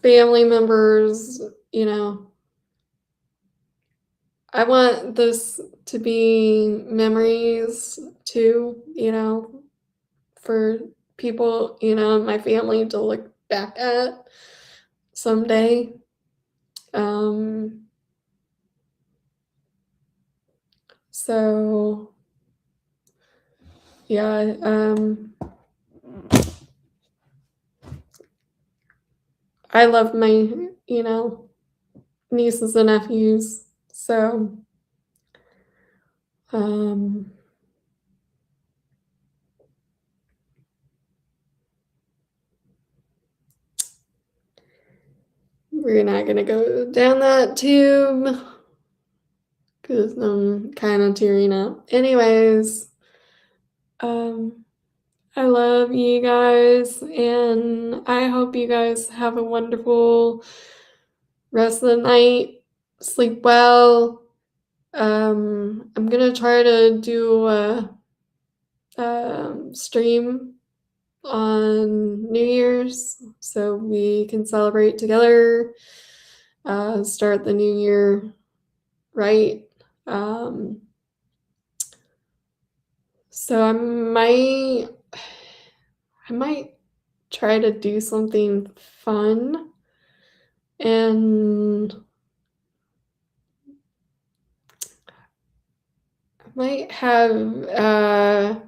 family members, I want this to be memories too, for people, my family to look back at someday. So yeah, I love my, nieces and nephews. So we're not gonna go down that tube because I'm kind of tearing up. Anyways, I love you guys, and I hope you guys have a wonderful rest of the night. Sleep well. I'm gonna try to do a stream on New Year's so we can celebrate together, start the new year right. So I might try to do something fun and might have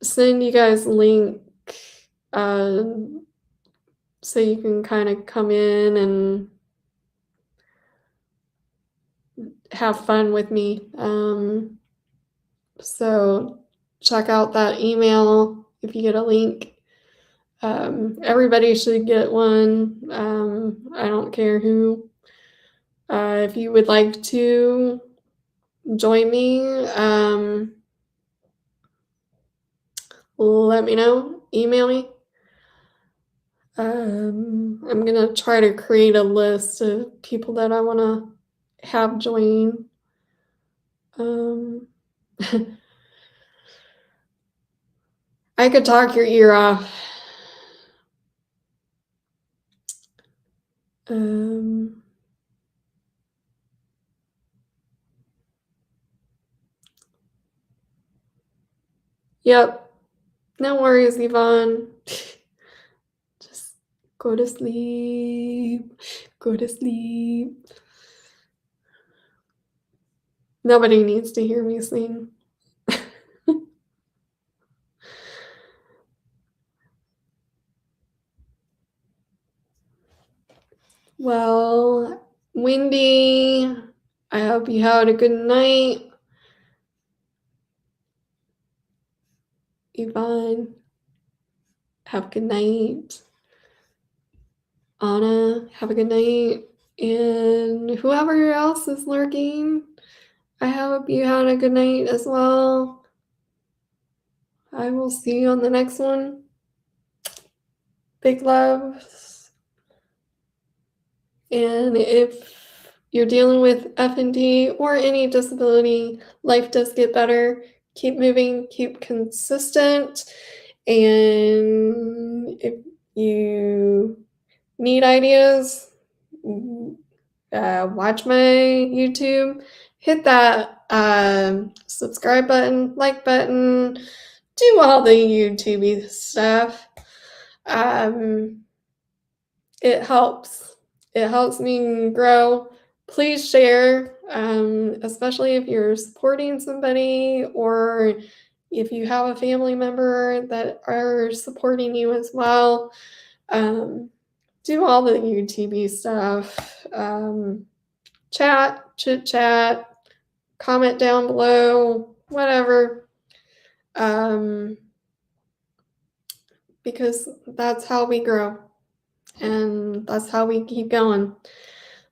send you guys a link so you can kind of come in and have fun with me. So check out that email if you get a link. Everybody should get one. I don't care who. If you would like to join me, let me know. Email me. I'm gonna try to create a list of people that I want to have join. I could talk your ear off. Yep. No worries, Yvonne. Just go to sleep. Go to sleep. Nobody needs to hear me sing. Well, Wendy, I hope you had a good night. Yvonne, have a good night. Anna, have a good night. And whoever else is lurking, I hope you had a good night as well. I will see you on the next one. Big loves. And if you're dealing with FND or any disability, life does get better. Keep moving, keep consistent. And if you need ideas, watch my YouTube. Hit that subscribe button, like button, do all the YouTube stuff. It helps. It helps me grow. Please share, especially if you're supporting somebody or if you have a family member that are supporting you as well. Do all the YouTube stuff. Chit chat, comment down below, whatever. Because that's how we grow. And that's how we keep going.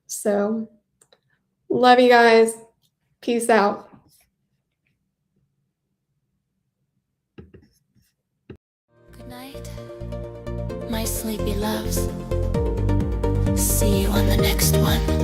So, love you guys. Peace out. Good night, my sleepy loves. See you on the next one.